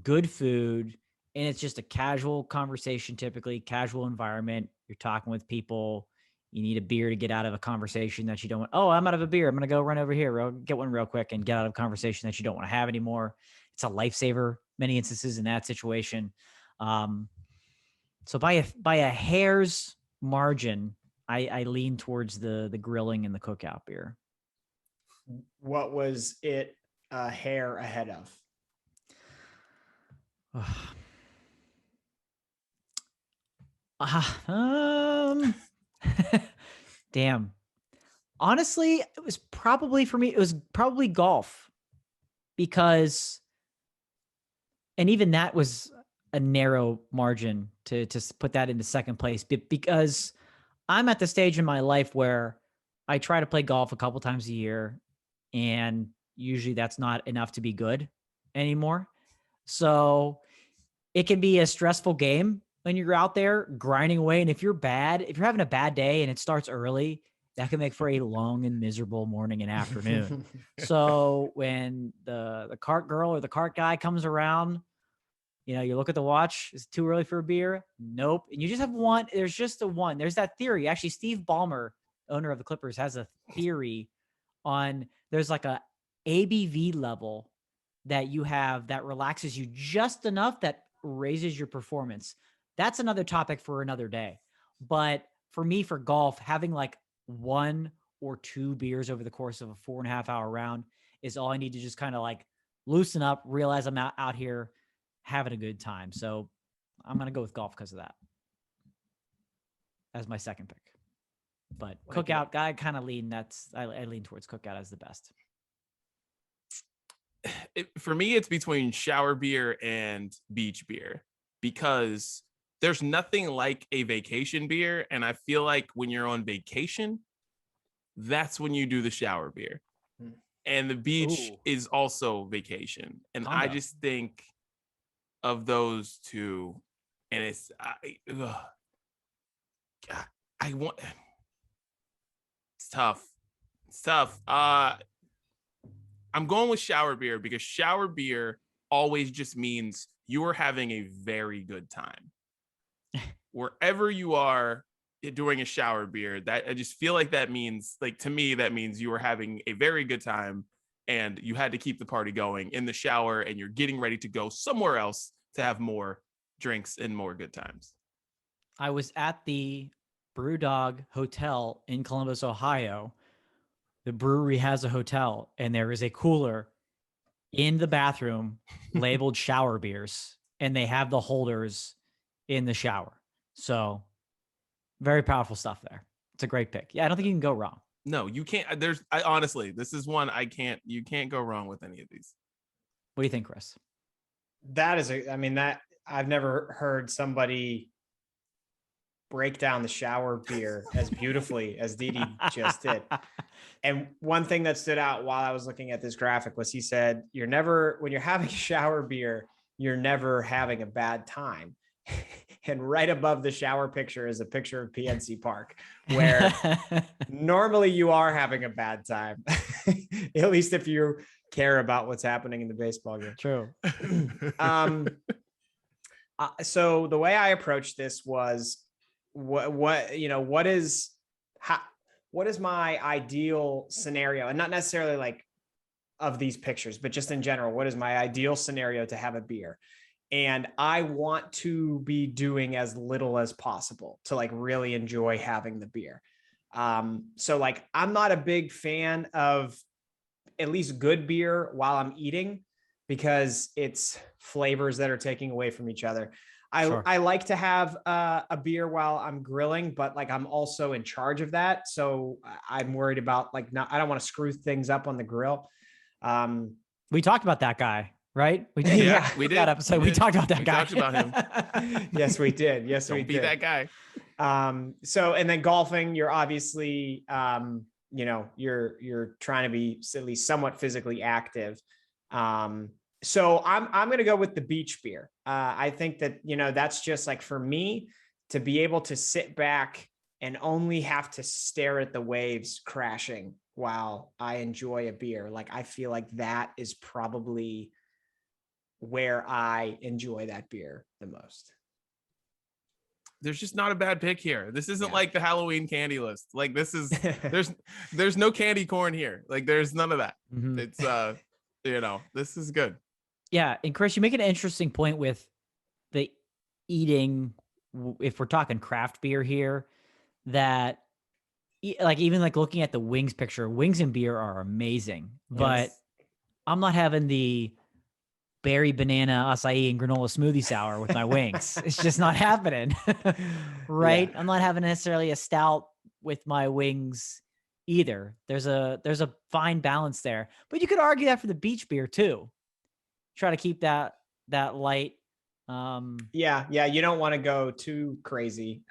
good food, and it's just a casual conversation, typically casual environment. You're talking with people. You need a beer to get out of a conversation that you don't want. Oh, I'm out of a beer. I'm going to go run over here, get one real quick and get out of a conversation that you don't want to have anymore. It's a lifesaver, many instances in that situation. So by a hair's margin, I lean towards the grilling and the cookout beer. What was it a hair ahead of? Damn. Honestly, it was probably golf because, and even that was a narrow margin to put that into second place, because I'm at the stage in my life where I try to play golf a couple times a year, and usually that's not enough to be good anymore. So it can be a stressful game when you're out there grinding away. And if you're having a bad day and it starts early, that can make for a long and miserable morning and afternoon. So when the cart girl or the cart guy comes around, you look at the watch. Is it too early for a beer? Nope. And you just have one. There's just the one. There's that theory. Actually, Steve Ballmer, owner of the Clippers, has a theory on there's like a ABV level that you have that relaxes you just enough that raises your performance. That's another topic for another day. But for me, for golf, having like 1 or 2 beers over the course of a 4.5 hour round is all I need to just kind of like loosen up, realize I'm out here having a good time. So I'm going to go with golf because of that as my second pick. But cookout, I kind of lean. I lean towards cookout as the best. For me, it's between shower beer and beach beer, because there's nothing like a vacation beer. And I feel like when you're on vacation, that's when you do the shower beer. And the beach is also vacation. And Combo. I just think of those two, and it's tough. It's tough. I'm going with shower beer because shower beer always just means you are having a very good time. Wherever you are during a shower beer, that I just feel like that means, like, to me, that means you are having a very good time and you had to keep the party going in the shower and you're getting ready to go somewhere else to have more drinks and more good times. I was at the Brewdog Hotel in Columbus, Ohio. The brewery has a hotel, and there is a cooler in the bathroom labeled shower beers, and they have the holders in the shower. So very powerful stuff there. It's a great pick. Yeah, I don't think you can go wrong. No, you can't. Honestly, this is one you can't go wrong with any of these. What do you think, Chris? That I've never heard somebody break down the shower beer as beautifully as Didi just did. And one thing that stood out while I was looking at this graphic was he said, when you're having a shower beer, you're never having a bad time. And right above the shower picture is a picture of PNC Park, where normally you are having a bad time, at least if you care about what's happening in the baseball game. True. So the way I approached this was, what is my ideal scenario, and not necessarily like of these pictures, but just in general, what is my ideal scenario to have a beer? And I want to be doing as little as possible to like really enjoy having the beer. So like, I'm not a big fan of at least good beer while I'm eating, because it's flavors that are taking away from each other. Sure. I like to have a beer while I'm grilling, but like I'm also in charge of that. So I'm worried about I don't want to screw things up on the grill. We talked about that guy, right? We did. Yeah, we did. That episode. We talked about that guy. We talked about him. Yes, we did. Yes, Don't we be did. that guy. So, and then golfing, you're obviously, you're trying to be at least somewhat physically active. So I'm going to go with the beach beer. I think that, that's just like, for me to be able to sit back and only have to stare at the waves crashing while I enjoy a beer. Like, I feel like that is probably where I enjoy that beer the most. There's just not a bad pick here. This isn't like the Halloween candy list. Like, this is, there's no candy corn here. Like, there's none of that. Mm-hmm. It's, this is good. Yeah. And Chris, you make an interesting point with the eating. If we're talking craft beer here, that like, even like looking at the wings picture, wings and beer are amazing, but I'm not having the berry, banana, acai, and granola smoothie sour with my wings. It's just not happening. Right. Yeah. I'm not having necessarily a stout with my wings either. There's a fine balance there, but you could argue that for the beach beer too. Try to keep that light Yeah. You don't want to go too crazy,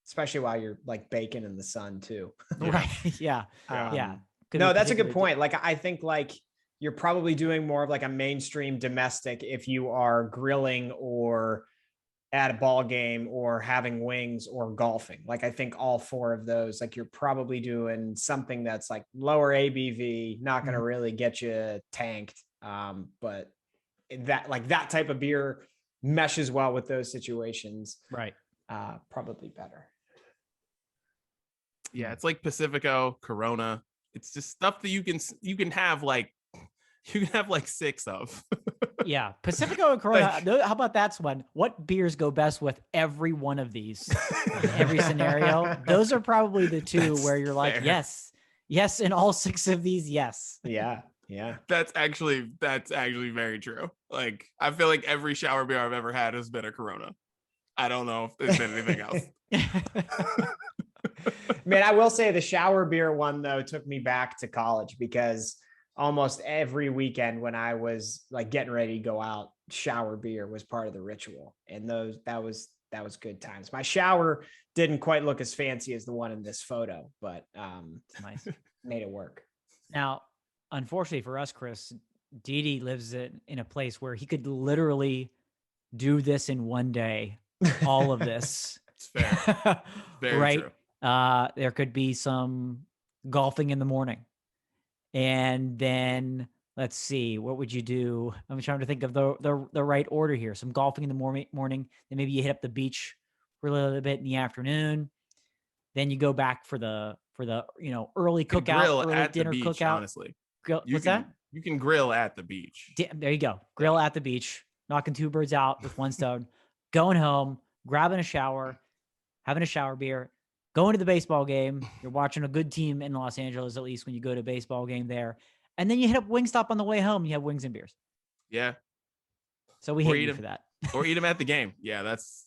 especially while you're like baking in the sun too. Right. Yeah. Yeah. Yeah. Could No, be that's a good particularly point. Like, I think like you're probably doing more of like a mainstream domestic if you are grilling or at a ball game or having wings or golfing. Like, I think all four of those, like, you're probably doing something that's like lower ABV, not going to really get you tanked. But that type of beer meshes well with those situations. right. Probably better. Yeah, it's like Pacifico, Corona. It's just stuff that you can have like 6 of. Yeah. Pacifico and Corona. Like- How about that's one? What beers go best with every one of these in every scenario? Those are probably the two That's where you're like, fair. yes, in all 6 of these, yes. Yeah. That's actually very true. Like, I feel like every shower beer I've ever had has been a Corona. I don't know if there's been anything else. Man, I will say the shower beer one though took me back to college, because almost every weekend when I was like getting ready to go out, shower beer was part of the ritual. And that was good times. My shower didn't quite look as fancy as the one in this photo, but Nice. made it work. Now, unfortunately for us, Chris, Didi lives in a place where he could literally do this in one day, all of this. It's fair. Very right? true. There could be some golfing in the morning. And then let's see, what would you do? I'm trying to think of the right order here. Some golfing in the morning. Then maybe you hit up the beach for a little bit in the afternoon. Then you go back for the early cookout, early dinner beach, cookout. Honestly, What's that? You can grill at the beach. There you go. Grill at the beach, knocking 2 birds out with one stone. Going home, grabbing a shower, having a shower beer, going to the baseball game. You're watching a good team in Los Angeles, at least when you go to a baseball game there. And then you hit up Wingstop on the way home. You have wings and beers. Yeah. So we hate you for that. Or eat them at the game. Yeah, that's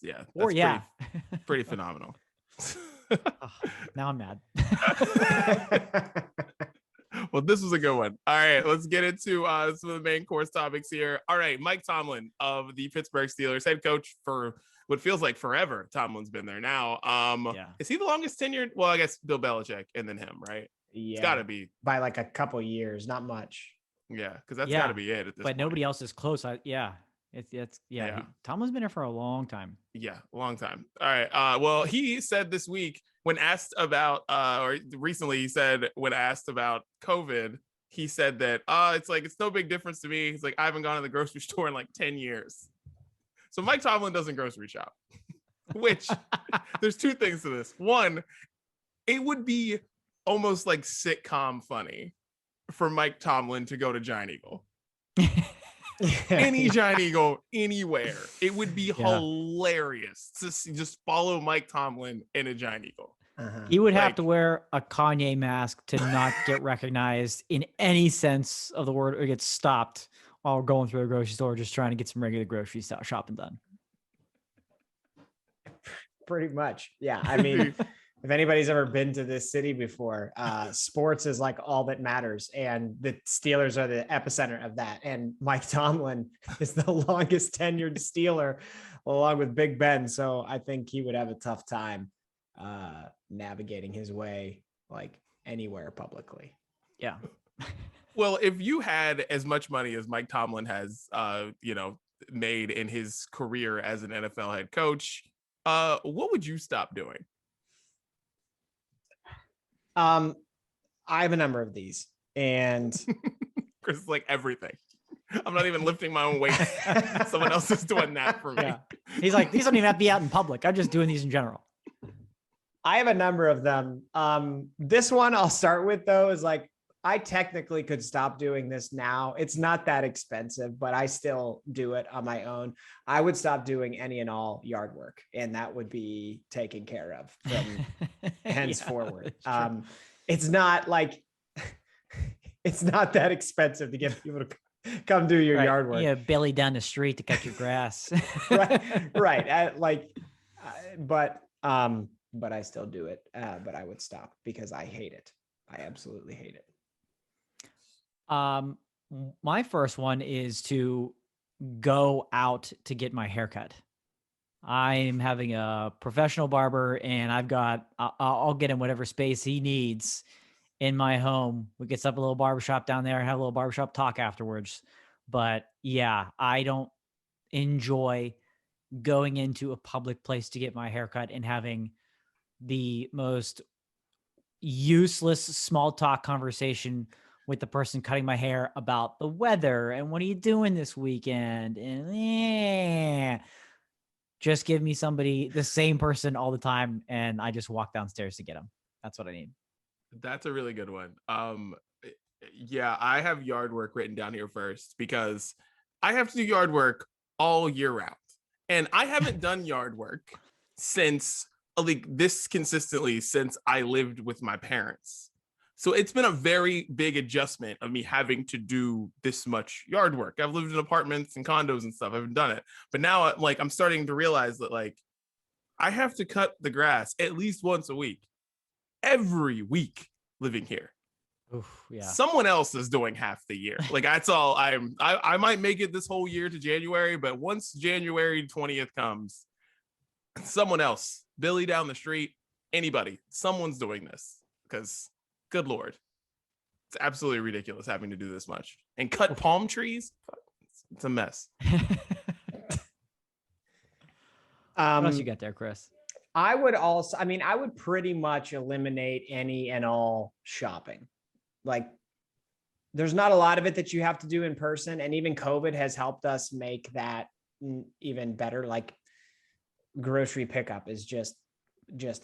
pretty phenomenal. Oh, now I'm mad. Well, this was a good one. All right, let's get into some of the main course topics here. All right, Mike Tomlin of the Pittsburgh Steelers, head coach for what feels like forever. Tomlin's been there now. Is he the longest tenured? Well, I guess Bill Belichick and then him, right? Yeah, it's got to be by like a couple years, not much. Yeah, because that's got to be it at this point. Nobody else is close. Tomlin's been here for a long time. Yeah, a long time. All right. Well, he said this week when asked about, or recently he said when asked about COVID, he said that it's no big difference to me. He's like, I haven't gone to the grocery store in like 10 years. So Mike Tomlin doesn't grocery shop, which there's 2 things to this. One, it would be almost like sitcom funny for Mike Tomlin to go to Giant Eagle. Any Giant Eagle anywhere, it would be hilarious to just follow Mike Tomlin in a Giant Eagle. He would have to wear a Kanye mask to not get recognized in any sense of the word, or get stopped while going through a grocery store just trying to get some regular grocery shopping done. Pretty much. Yeah. I mean, if anybody's ever been to this city before, sports is like all that matters. And the Steelers are the epicenter of that. And Mike Tomlin is the longest tenured Steeler along with Big Ben. So I think he would have a tough time navigating his way like anywhere publicly. Yeah. Well, if you had as much money as Mike Tomlin has, made in his career as an NFL head coach, what would you stop doing? I have a number of these, and Chris is like everything. I'm not even lifting my own weight. Someone else is doing that for me. Yeah. He's like, these don't even have to be out in public. I'm just doing these in general. I have a number of them. This one I'll start with though is like, I technically could stop doing this now. It's not that expensive, but I still do it on my own. I would stop doing any and all yard work, and that would be taken care of from henceforward. It's not like, it's not that expensive to get people to come do your yard work. Yeah, belly down the street to cut your grass. right. But I still do it. But I would stop because I hate it. I absolutely hate it. My first one is to go out to get my haircut. I'm having a professional barber, and I'll get him whatever space he needs in my home. We get up a little barbershop down there and have a little barbershop talk afterwards. But yeah, I don't enjoy going into a public place to get my haircut and having the most useless small talk conversation with the person cutting my hair about the weather and what are you doing this weekend, and just give me the same person all the time, and I just walk downstairs to get them. That's what I need. That's a really good one. Yeah, I have yard work written down here first because I have to do yard work all year round. And I haven't done yard work since like this consistently since I lived with my parents. So it's been a very big adjustment of me having to do this much yard work. I've lived in apartments and condos and stuff. I haven't done it. But now like I'm starting to realize that like I have to cut the grass at least once a week, every week living here. Oof, yeah. Someone else is doing half the year. Like that's all I might make it this whole year to January, but once January 20th comes, someone else, Billy down the street, anybody, someone's doing this because good Lord, it's absolutely ridiculous having to do this much and cut palm trees. It's a mess. What else you got there, Chris? I would pretty much eliminate any and all shopping. Like there's not a lot of it that you have to do in person. And even COVID has helped us make that even better. Like grocery pickup is just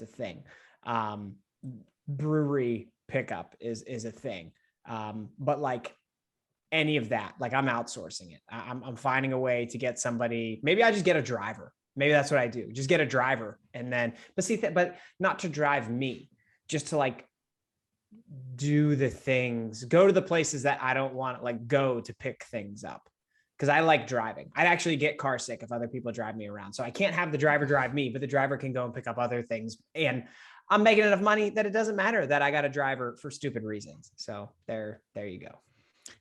a thing. Brewery pickup is a thing. But like any of that, like I'm outsourcing it. I'm finding a way to get somebody, maybe I just get a driver. Maybe that's what I do. Just get a driver and then, but not to drive me, just to like do the things, go to the places that I don't want to like go to pick things up. Cause I like driving. I'd actually get car sick if other people drive me around. So I can't have the driver drive me, but the driver can go and pick up other things. And I'm making enough money that it doesn't matter that I got a driver for stupid reasons. So there you go.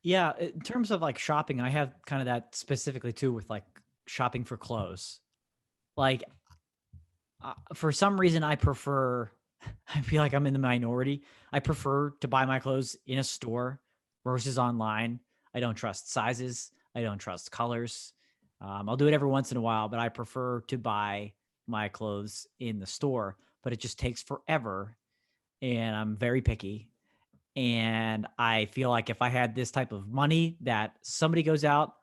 Yeah. In terms of like shopping, I have kind of that specifically too with like shopping for clothes. Like for some reason I feel like I'm in the minority. I prefer to buy my clothes in a store versus online. I don't trust sizes. I don't trust colors. I'll do it every once in a while, but I prefer to buy my clothes in the store, but it just takes forever. And I'm very picky. And I feel like if I had this type of money that somebody goes out,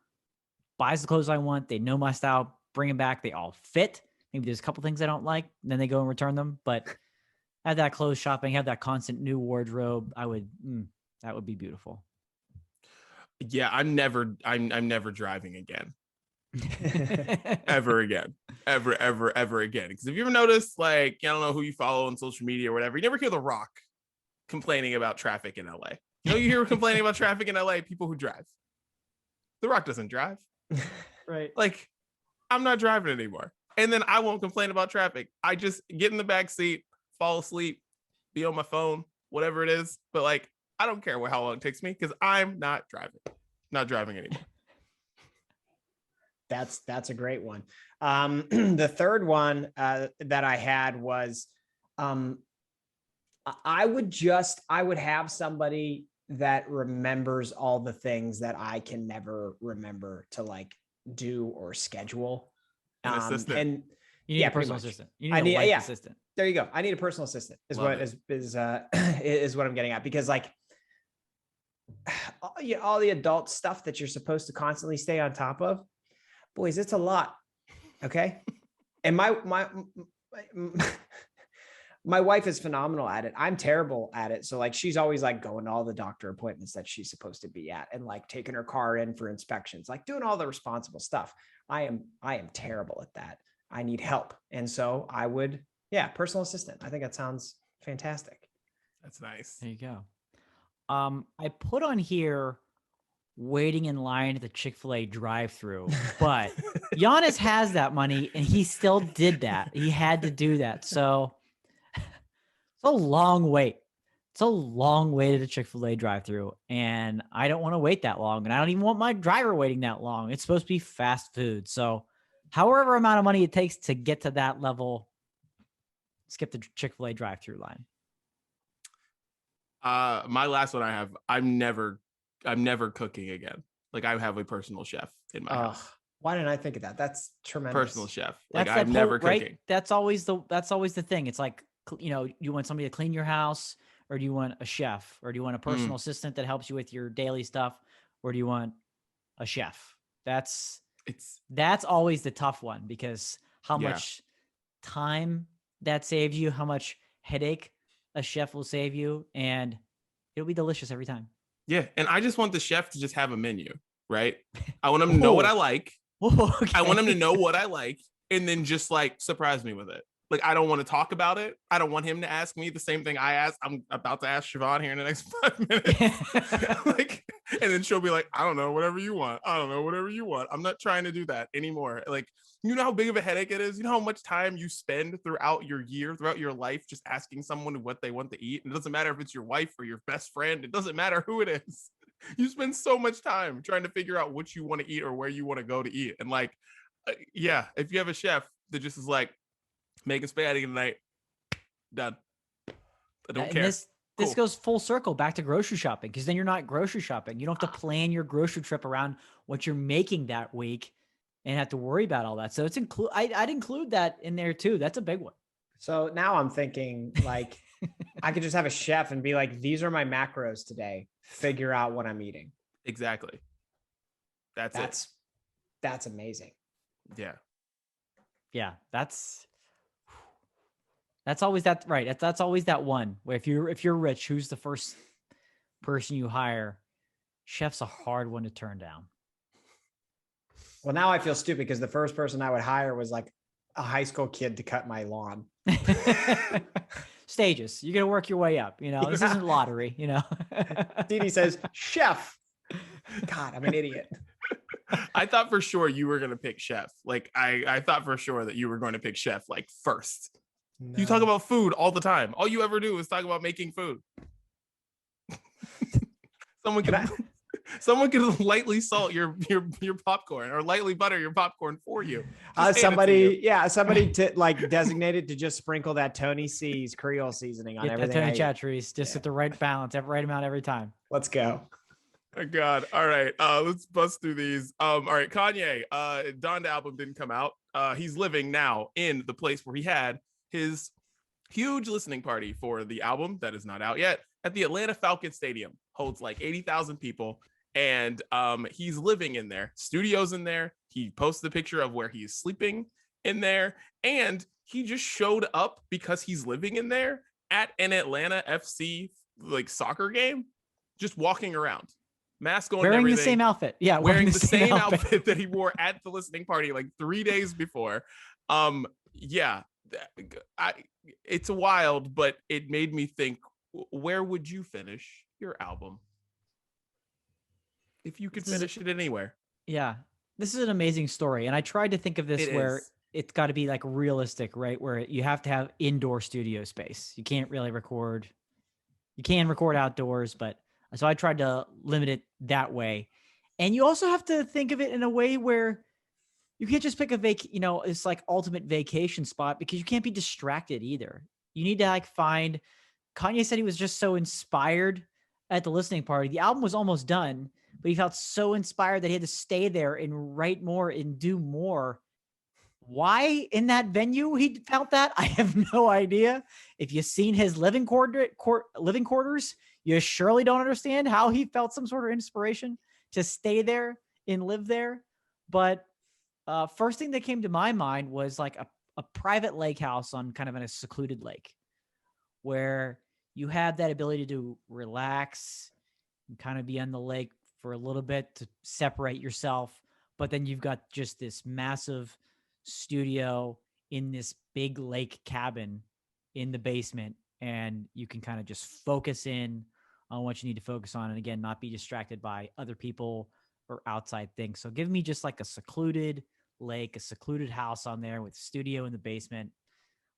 buys the clothes I want, they know my style, bring them back, they all fit. Maybe there's a couple things I don't like, and then they go and return them. But have that clothes shopping, have that constant new wardrobe, that would be beautiful. Yeah, I'm never driving again. Ever again. Ever again. Because if you ever noticed, like, I don't know who you follow on social media or whatever, you never hear The Rock complaining about traffic in LA. You hear complaining about traffic in LA, people who drive. The Rock doesn't drive. Right. Like, I'm not driving anymore. And then I won't complain about traffic. I just get in the back seat, fall asleep, be on my phone, whatever it is. But like, I don't care how long it takes me because I'm not driving anymore. That's a great one. The third one that I had was I would have somebody that remembers all the things that I can never remember to like do or schedule. An assistant. And you need a personal assistant. You need a life assistant. There you go. I need a personal assistant is what I'm getting at, because like all the adult stuff that you're supposed to constantly stay on top of, boys, it's a lot. Okay. And my wife is phenomenal at it. I'm terrible at it. So like, she's always like going to all the doctor appointments that she's supposed to be at and like taking her car in for inspections, like doing all the responsible stuff. I am terrible at that. I need help. And so I would, personal assistant. I think that sounds fantastic. That's nice. There you go. I put on here waiting in line at the Chick-fil-A drive-thru, but Giannis has that money and he still did that. He had to do that. So it's a long wait It's a long way to the Chick-fil-A drive-thru, and I don't want to wait that long, and I don't even want my driver waiting that long. It's supposed to be fast food. So however amount of money it takes to get to that level, skip the Chick-fil-A drive-thru line. My last one I have, I'm never cooking again. Like I have a personal chef in my house. Why didn't I think of that? That's tremendous. Personal chef. Like That's I'm never cooking. Right? That's always the thing. It's like, you want somebody to clean your house, or do you want a chef, or do you want a personal assistant that helps you with your daily stuff, or do you want a chef? That's always the tough one, because how much time that saves you, how much headache a chef will save you, and it'll be delicious every time. Yeah, and I just want the chef to just have a menu, right? I want him to know what I like. Okay. I want him to know what I like, and then just like surprise me with it. Like, I don't want to talk about it. I don't want him to ask me the same thing I asked. I'm about to ask Siobhan here in the next 5 minutes. Like, and then she'll be like, I don't know, whatever you want. I don't know, whatever you want. I'm not trying to do that anymore. Like, you know how big of a headache it is? You know how much time you spend throughout your year, throughout your life, just asking someone what they want to eat? And it doesn't matter if it's your wife or your best friend. It doesn't matter who it is. You spend so much time trying to figure out what you want to eat or where you want to go to eat. And like, yeah, if you have a chef that just is like, making spaghetti tonight, done. I don't care. This goes full circle back to grocery shopping, because then you're not grocery shopping. You don't have to plan your grocery trip around what you're making that week and have to worry about all that. So it's I'd include that in there too. That's a big one. So now I'm thinking, like, I could just have a chef and be like, these are my macros today. Figure out what I'm eating. Exactly. That's amazing. Yeah. Yeah. That's always that, right? That's always that one where if you're rich, who's the first person you hire? Chef's a hard one to turn down. Well, now I feel stupid because the first person I would hire was like a high school kid to cut my lawn. Stages. You're gonna work your way up. This isn't lottery. Dee says, "Chef." God, I'm an idiot. I thought for sure you were gonna pick chef. Like I thought for sure that you were going to pick chef like first. No. You talk about food all the time. All you ever do is talk about making food. Someone can lightly salt your popcorn or lightly butter your popcorn for you. Somebody designated to just sprinkle that Tony C's Creole seasoning on everything. Tony Chatrice, just at the right balance, right amount every time. Let's go. Oh God. All right. Let's bust through these. All right. Kanye, Donda album didn't come out. He's living now in the place where he had his huge listening party for the album that is not out yet at the Atlanta Falcons Stadium. Holds like 80,000 people. And he's living in there. Studio's in there. He posted a picture of where he's sleeping in there. And he just showed up because he's living in there at an Atlanta FC like soccer game, just walking around. Mask on, wearing the same outfit. Yeah, wearing the same outfit that he wore at the listening party like 3 days before. Yeah, it's wild, but it made me think, where would you finish your album if you could finish it anywhere? Yeah, this is an amazing story, and I tried to think of this where it's got to be like realistic, right? Where you have to have indoor studio space. You can't really record. You can record outdoors, but so I tried to limit it that way. And you also have to think of it in a way where you can't just pick it's like ultimate vacation spot, because you can't be distracted either. You need to Kanye said he was just so inspired at the listening party. The album was almost done, but he felt so inspired that he had to stay there and write more and do more. Why in that venue he felt that, I have no idea. If you've seen his living quarters, you surely don't understand how he felt some sort of inspiration to stay there and live there. But first thing that came to my mind was like a private lake house on kind of in a secluded lake, where you have that ability to relax and kind of be on the lake for a little bit to separate yourself. But then you've got just this massive studio in this big lake cabin in the basement, and you can kind of just focus in on what you need to focus on. And again, not be distracted by other people or outside things. So give me just like a secluded lake, a secluded house on there with studio in the basement.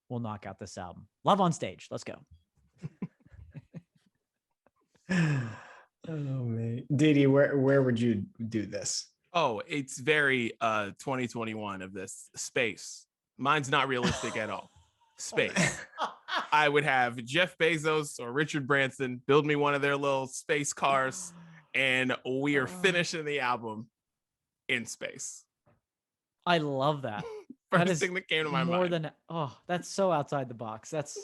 We'll knock out this album. Love on Stage. Let's go. Oh man, Didi, where would you do this? Oh, it's very 2021 of this space. Mine's not realistic at all. Space. I would have Jeff Bezos or Richard Branson build me one of their little space cars, and we are finishing the album in space. I love that. First thing that came to my mind. That's so outside the box. That's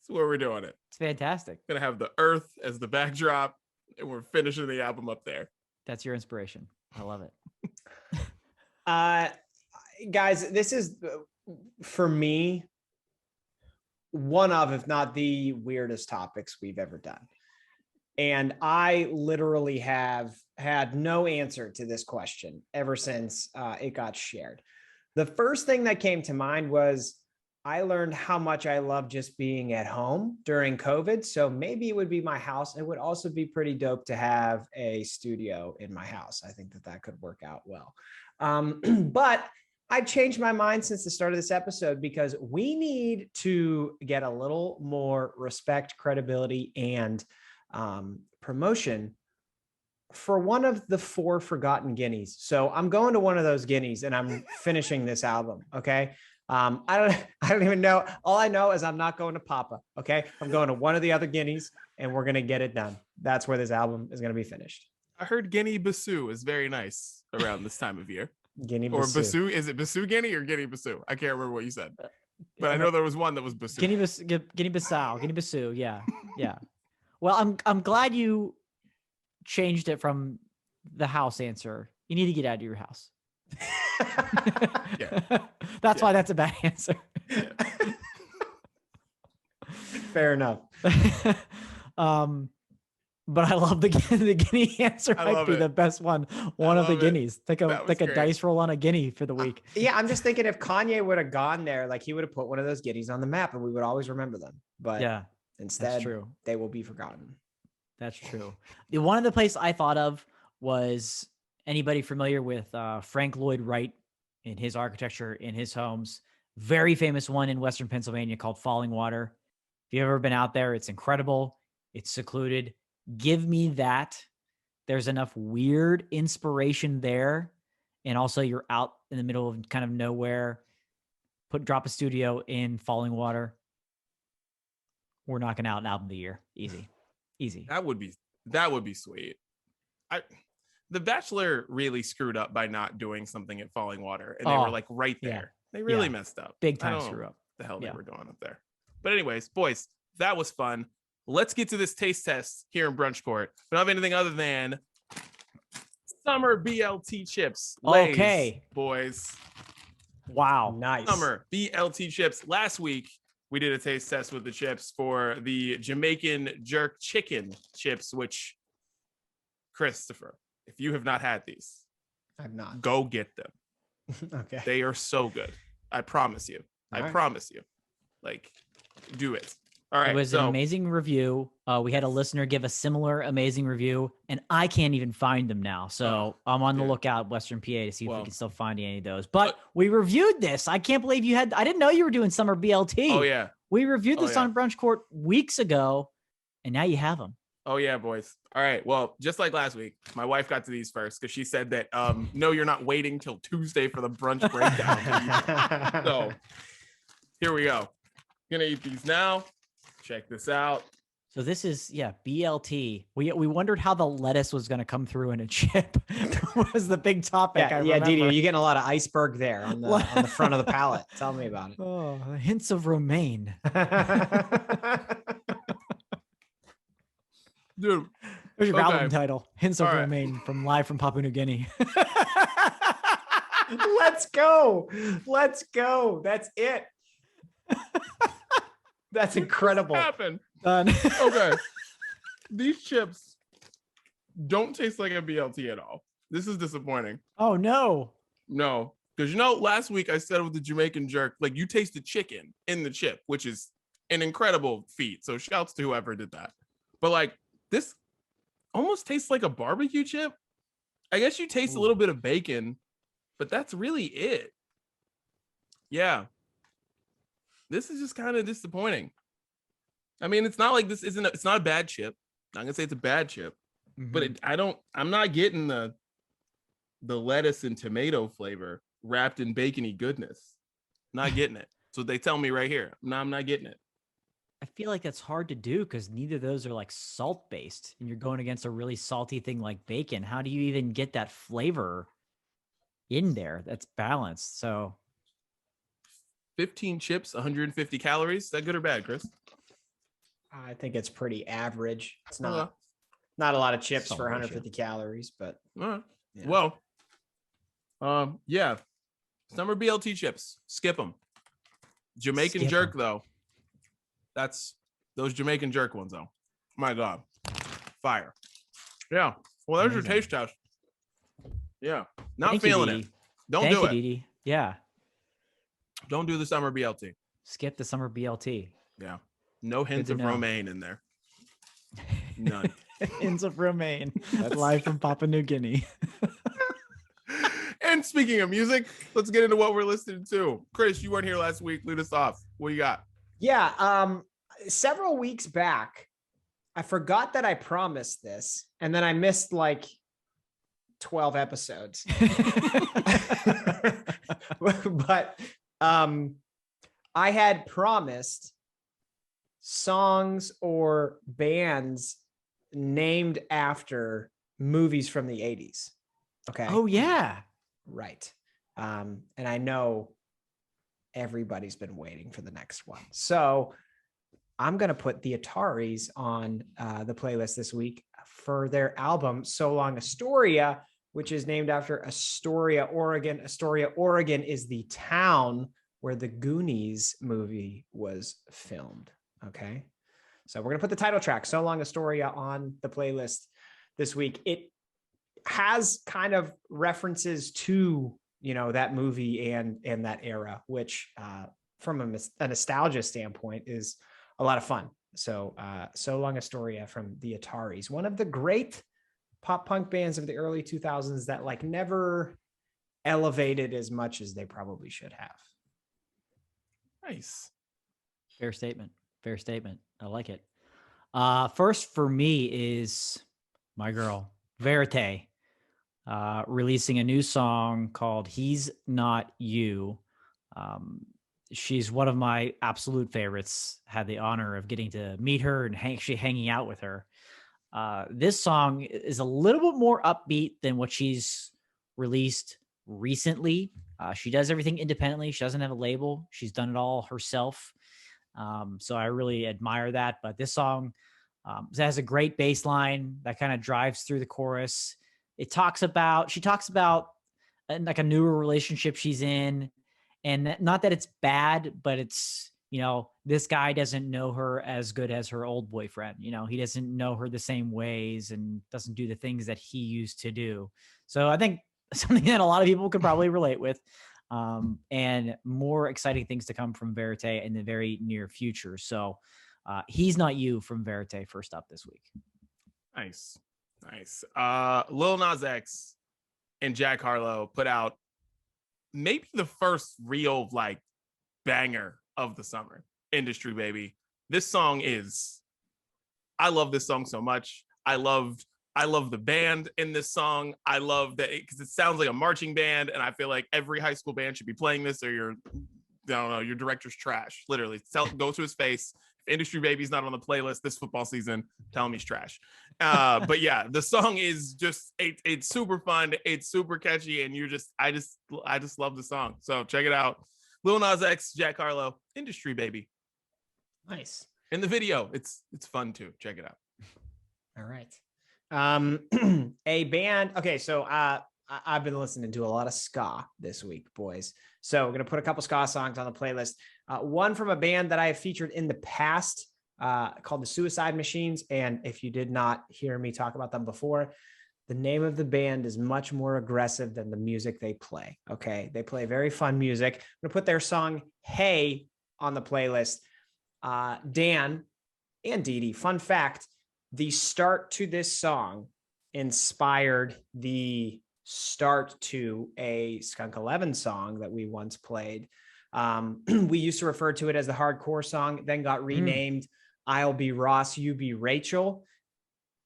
where we're doing it. It's fantastic. Gonna have the Earth as the backdrop, and we're finishing the album up there. That's your inspiration. I love it. Guys, this is for me one of, if not the weirdest topics we've ever done. And I literally have had no answer to this question ever since it got shared. The first thing that came to mind was I learned how much I love just being at home during COVID. So maybe it would be my house. It would also be pretty dope to have a studio in my house. I think that could work out well. But I've changed my mind since the start of this episode because we need to get a little more respect, credibility, and promotion for one of the 4 forgotten guineas. So I'm going to one of those guineas and I'm finishing this album. Okay. I don't even know. All I know is I'm not going to Papa. Okay. I'm going to one of the other guineas and we're going to get it done. That's where this album is going to be finished. I heard Guinea Bissau is very nice around this time of year. Guinea or Bissau. Is it Bissau Guinea or Guinea Bissau? I can't remember what you said, but I know there was one that was Bissau. Guinea Bissau. Yeah. Yeah. Well, I'm glad you changed it from the house answer. You need to get out of your house. Yeah. That's why that's a bad answer. Yeah. Fair enough. But I love the guinea answer. Might be the best one. One of the guineas. Take a dice roll on a guinea for the week. Yeah, I'm just thinking if Kanye would have gone there, like he would have put one of those guineas on the map, and we would always remember them. But yeah, instead, they will be forgotten. That's true. One of the places I thought of was anybody familiar with Frank Lloyd Wright in his architecture in his homes. Very famous one in Western Pennsylvania called Falling Water. If you've ever been out there, it's incredible. It's secluded. Give me that. There's enough weird inspiration there. And also you're out in the middle of kind of nowhere. Drop a studio in Falling Water. We're knocking out an album of the year. Easy. That would be sweet. The Bachelor really screwed up by not doing something at Falling Water. And they were like right there. Yeah. They really messed up. Big time screw up. The hell they were doing up there. But anyways, boys, that was fun. Let's get to this taste test here in Brunch Court. We don't have anything other than summer BLT chips. Lay's, okay, boys. Wow, nice. Summer BLT chips. Last week, we did a taste test with the chips for the Jamaican jerk chicken chips, which, Christopher, if you have not had these, I've not. Go get them. Okay. They are so good. I promise you. Promise you. Like, do it. All right, it was an amazing review. We had a listener give a similar amazing review, and I can't even find them now. So I'm on the lookout, Western PA, to see if we can still find any of those. But we reviewed this. I can't believe you had. I didn't know you were doing summer BLT. Oh yeah, we reviewed this on Brunch Court weeks ago, and now you have them. Oh yeah, boys. All right. Well, just like last week, my wife got to these first because she said that no, you're not waiting till Tuesday for the brunch breakdown. So here we go. Gonna eat these now. Check this out. So this is, BLT. We wondered how the lettuce was going to come through in a chip. Was the big topic. Yeah, Didi, you're getting a lot of iceberg there on the front of the palate. Tell me about it. Oh, hints of romaine. Dude. There's your album title. Hints of romaine live from Papua New Guinea. Let's go. That's it. That's incredible. Happened. Done. Okay. These chips don't taste like a BLT at all. This is disappointing. Oh no. No. Because last week I said with the Jamaican jerk, like you taste the chicken in the chip, which is an incredible feat. So shouts to whoever did that. But like this almost tastes like a barbecue chip. I guess you taste a little bit of bacon, but that's really it. Yeah. This is just kind of disappointing. I mean, it's not like it's not a bad chip. Not gonna say it's a bad chip, but Mhm. I'm not getting the lettuce and tomato flavor wrapped in bacony goodness. Not getting it. So they tell me right here. No, I'm not getting it. I feel like that's hard to do because neither of those are like salt based, and you're going against a really salty thing like bacon. How do you even get that flavor in there that's balanced? So 15 chips, 150 calories. Is that good or bad, Chris? I think it's pretty average. It's Okay. not a lot of chips for Solid ratio. 150 calories, but All right. yeah. Well, yeah. Summer BLT chips. Skip them. Jamaican Skip jerk 'em. though. That's those Jamaican jerk ones though. My God. Fire. Yeah. Well, there's your Amazing. taste test. Yeah. Not Thank you, feeling it. Didi. Don't Thank do you, it. Didi. Yeah. Don't do the summer BLT. Skip the summer BLT. Yeah. No hint to of know. romaine in there. None. Hints of romaine. That's- Live from Papua New Guinea. And speaking of music, let's get into what we're listening to. Chris, you weren't here last week. Lead us off. What do you got? Yeah. Several weeks back, I forgot that I promised this, and then I missed like 12 episodes. But I had promised songs or bands named after movies from the 80s. Okay. Oh yeah. Right. And I know everybody's been waiting for the next one. So I'm going to put the Ataris on the playlist this week for their album, So Long Astoria, which is named after Astoria, Oregon. Astoria, Oregon is the town where the Goonies movie was filmed. Okay. So we're going to put the title track, So Long Astoria, on the playlist this week. It has kind of references to, you know, that movie and that era, which from a nostalgia standpoint is a lot of fun. So So Long Astoria from the Ataris, one of the great pop punk bands of the early 2000s that like never elevated as much as they probably should have. Nice. Fair statement. Fair statement. I like it. First for me is my girl, Verite, releasing a new song called He's Not You. She's one of my absolute favorites. Had the honor of getting to meet her and actually hanging out with her. This song is a little bit more upbeat than what she's released recently. She does everything independently. She doesn't have a label. She's done it all herself. So I really admire that. But this song has a great bass line that kind of drives through the chorus. She talks about like a newer relationship she's in, and not that it's bad, but it's, you know, this guy doesn't know her as good as her old boyfriend. You know, he doesn't know her the same ways and doesn't do the things that he used to do. So I think something that a lot of people could probably relate with, and more exciting things to come from Verite in the very near future. So He's Not You from Verite first up this week. Nice. Lil Nas X and Jack Harlow put out maybe the first real like banger of the summer. Industry Baby. This song is, I love this song so much. I love the band in this song. I love that because it sounds like a marching band, and I feel like every high school band should be playing this, or your director's trash. Literally, go to his face. If Industry Baby's not on the playlist this football season, tell him he's trash. But yeah, the song is just it's super fun. It's super catchy, and I just love the song. So check it out. Lil Nas X, Jack Harlow, Industry Baby. Nice. In the video, it's fun too. Check it out. All right. A band. Okay, so I've been listening to a lot of ska this week, boys. So we're gonna put a couple ska songs on the playlist. One from a band that I have featured in the past, called the Suicide Machines. And if you did not hear me talk about them before, the name of the band is much more aggressive than the music they play. Okay, they play very fun music. I'm gonna put their song "Hey" on the playlist. Dan and Didi, fun fact, the start to this song inspired the start to a Skunk 11 song that we once played. We used to refer to it as the hardcore song, then got renamed I'll Be Ross, You Be Rachel.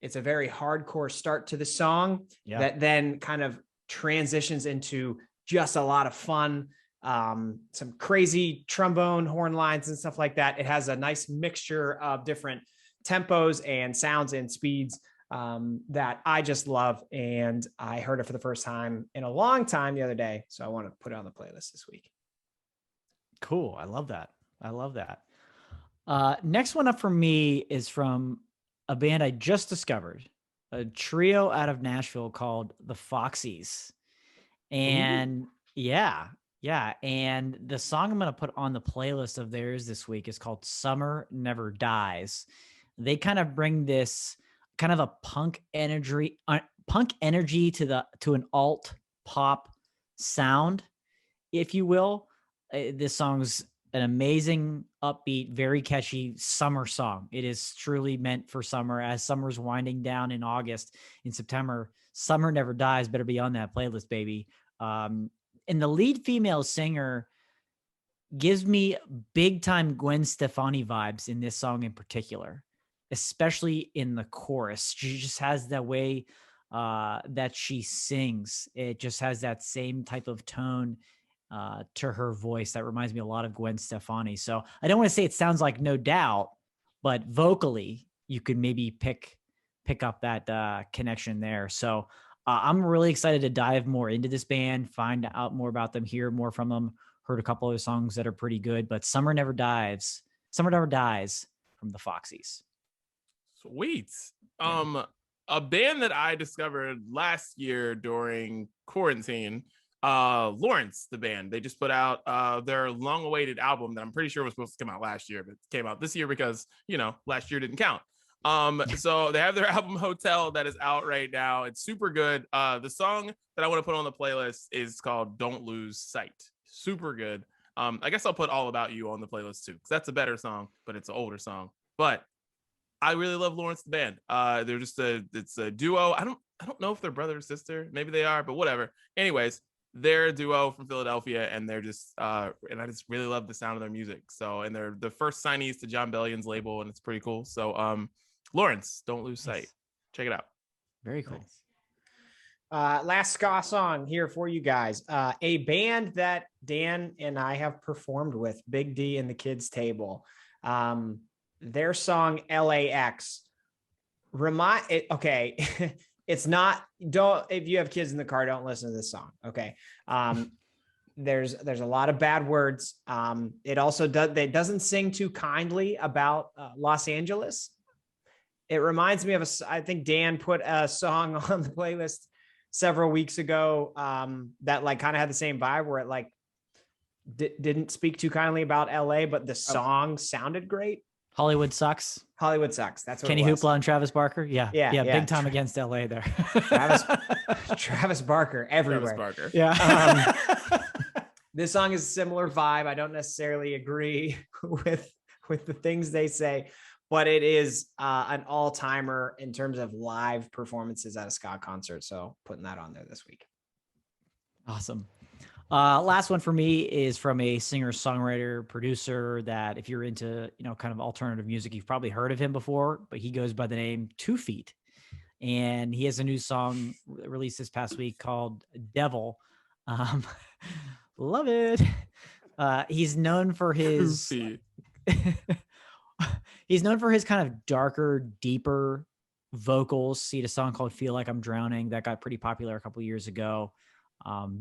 It's a very hardcore start to the song that then kind of transitions into just a lot of fun, some crazy trombone horn lines and stuff like that. It has a nice mixture of different tempos and sounds and speeds that I just love. And I heard it for the first time in a long time the other day. So I want to put it on the playlist this week. Cool. I love that. Next one up for me is from a band I just discovered, a trio out of Nashville called the Foxies. And yeah. And the song I'm going to put on the playlist of theirs this week is called Summer Never Dies. They kind of bring this kind of a punk energy to an alt pop sound, if you will. This song's an amazing, upbeat, very catchy summer song. It is truly meant for summer. As summer's winding down in August, in September, Summer Never Dies better be on that playlist, baby. And the lead female singer gives me big time Gwen Stefani vibes in this song in particular, especially in the chorus. She just has that way that she sings. It just has that same type of tone to her voice that reminds me a lot of Gwen Stefani. So I don't want to say it sounds like No Doubt, but vocally you could maybe pick up that connection there. So I'm really excited to dive more into this band, find out more about them, hear more from them. Heard a couple of songs that are pretty good, but Summer Never Dies from the Foxies. Sweet. A band that I discovered last year during quarantine, Lawrence, the band. They just put out their long-awaited album that I'm pretty sure was supposed to come out last year, but came out this year because, last year didn't count. So they have their album Hotel that is out right now. It's super good. The song that I want to put on the playlist is called Don't Lose Sight. Super good. I guess I'll put All About You on the playlist too, because that's a better song, but it's an older song. But I really love Lawrence the band. They're just it's a duo. I don't know if they're brother or sister. Maybe they are, but whatever. Anyways, they're a duo from Philadelphia, and they're just and I just really love the sound of their music. So, and they're the first signees to John Bellion's label, and it's pretty cool. So, Lawrence, Don't Lose Sight. Check it out. Very cool. Last ska song here for you guys. A band that Dan and I have performed with, Big D and the Kids Table. Their song LAX. It's not, if you have kids in the car, don't listen to this song. Okay. There's a lot of bad words. It doesn't sing too kindly about Los Angeles. It reminds me of I think Dan put a song on the playlist several weeks ago that like kind of had the same vibe, where it like didn't speak too kindly about LA, but the song sounded great. Hollywood Sucks. That's what Kenny Hoopla and Travis Barker. Yeah. Big time against LA there. Travis Barker everywhere. Travis Barker. Yeah. This song is a similar vibe. I don't necessarily agree with the things they say, but it is an all-timer in terms of live performances at a ska concert. So putting that on there this week. Awesome. Last one for me is from a singer, songwriter, producer that if you're into, kind of alternative music, you've probably heard of him before, but he goes by the name 2 Feet. And he has a new song released this past week called Devil. Love it. He's known for his, he's known for his kind of darker, deeper vocals. He had a song called Feel Like I'm Drowning that got pretty popular a couple years ago.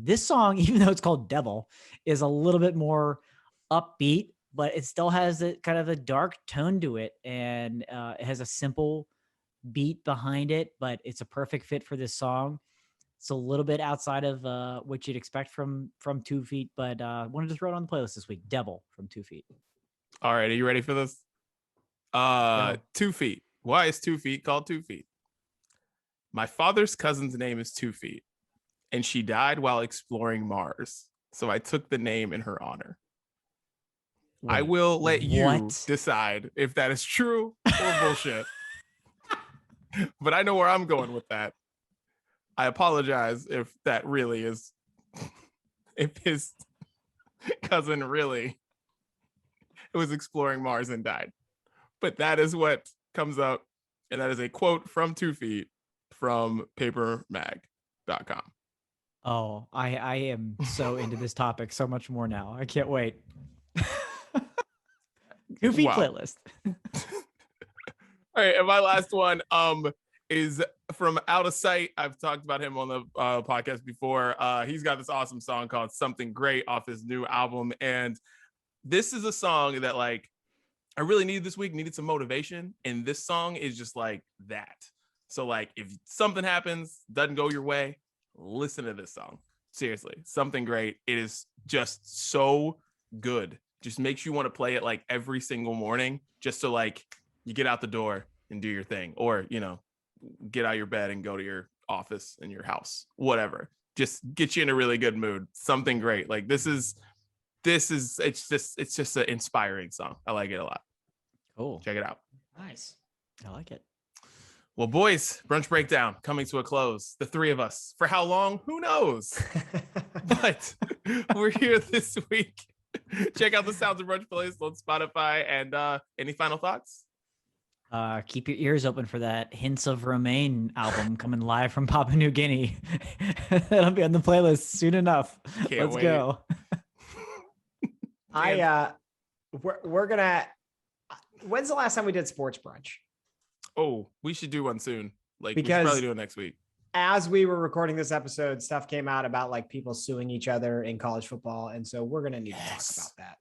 This song, even though it's called Devil, is a little bit more upbeat, but it still has a kind of a dark tone to it, and it has a simple beat behind it, but it's a perfect fit for this song. It's a little bit outside of what you'd expect from 2 Feet, but wanted to throw it on the playlist this week. Devil from 2 Feet. All right, are you ready for this? 2 Feet. Why is 2 Feet called 2 Feet? My father's cousin's name is 2 Feet, and she died while exploring Mars. So I took the name in her honor. Wait, I will let you decide if that is true or bullshit. But I know where I'm going with that. I apologize if that really is, if his cousin really was exploring Mars and died. But that is what comes up And that is a quote from 2 Feet from papermag.com. Oh, I am so into this topic so much more now. I can't wait. 2 Feet playlist. All right, and my last one is from Out of Sight. I've talked about him on the podcast before. He's got this awesome song called Something Great off his new album, and this is a song that like I really needed this week, needed some motivation, and this song is just like that. So like if something happens, doesn't go your way, listen to this song. Seriously, Something Great. It is just so good. Just makes you want to play it like every single morning, just so like you get out the door and do your thing, or get out of your bed and go to your office in your house, whatever. Just get you in a really good mood. Something Great. Like this is it's just an inspiring song. I like it a lot. Cool. Check it out. Nice. I like it. Well, boys, Brunch Breakdown coming to a close. The three of us. For how long? Who knows? But we're here this week. Check out the Sounds of Brunch playlist on Spotify. And any final thoughts? Keep your ears open for that Hints of Romaine album coming live from Papua New Guinea. That'll be on the playlist soon enough. Can't Let's wait. go. We're gonna. When's the last time we did sports brunch? Oh, we should do one soon. Like we should Because- probably do it next week. As we were recording this episode, stuff came out about like people suing each other in college football, and so we're gonna need to talk about that.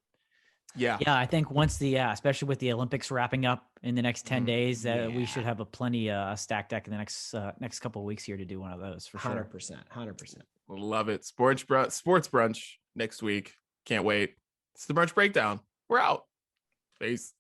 Yeah. Yeah, I think once especially with the Olympics wrapping up in the next 10 days, that we should have a plenty stacked deck in the next couple of weeks here to do one of those for sure. 100%. Love it. Sports brunch next week. Can't wait. It's the Brunch Breakdown. We're out. Peace.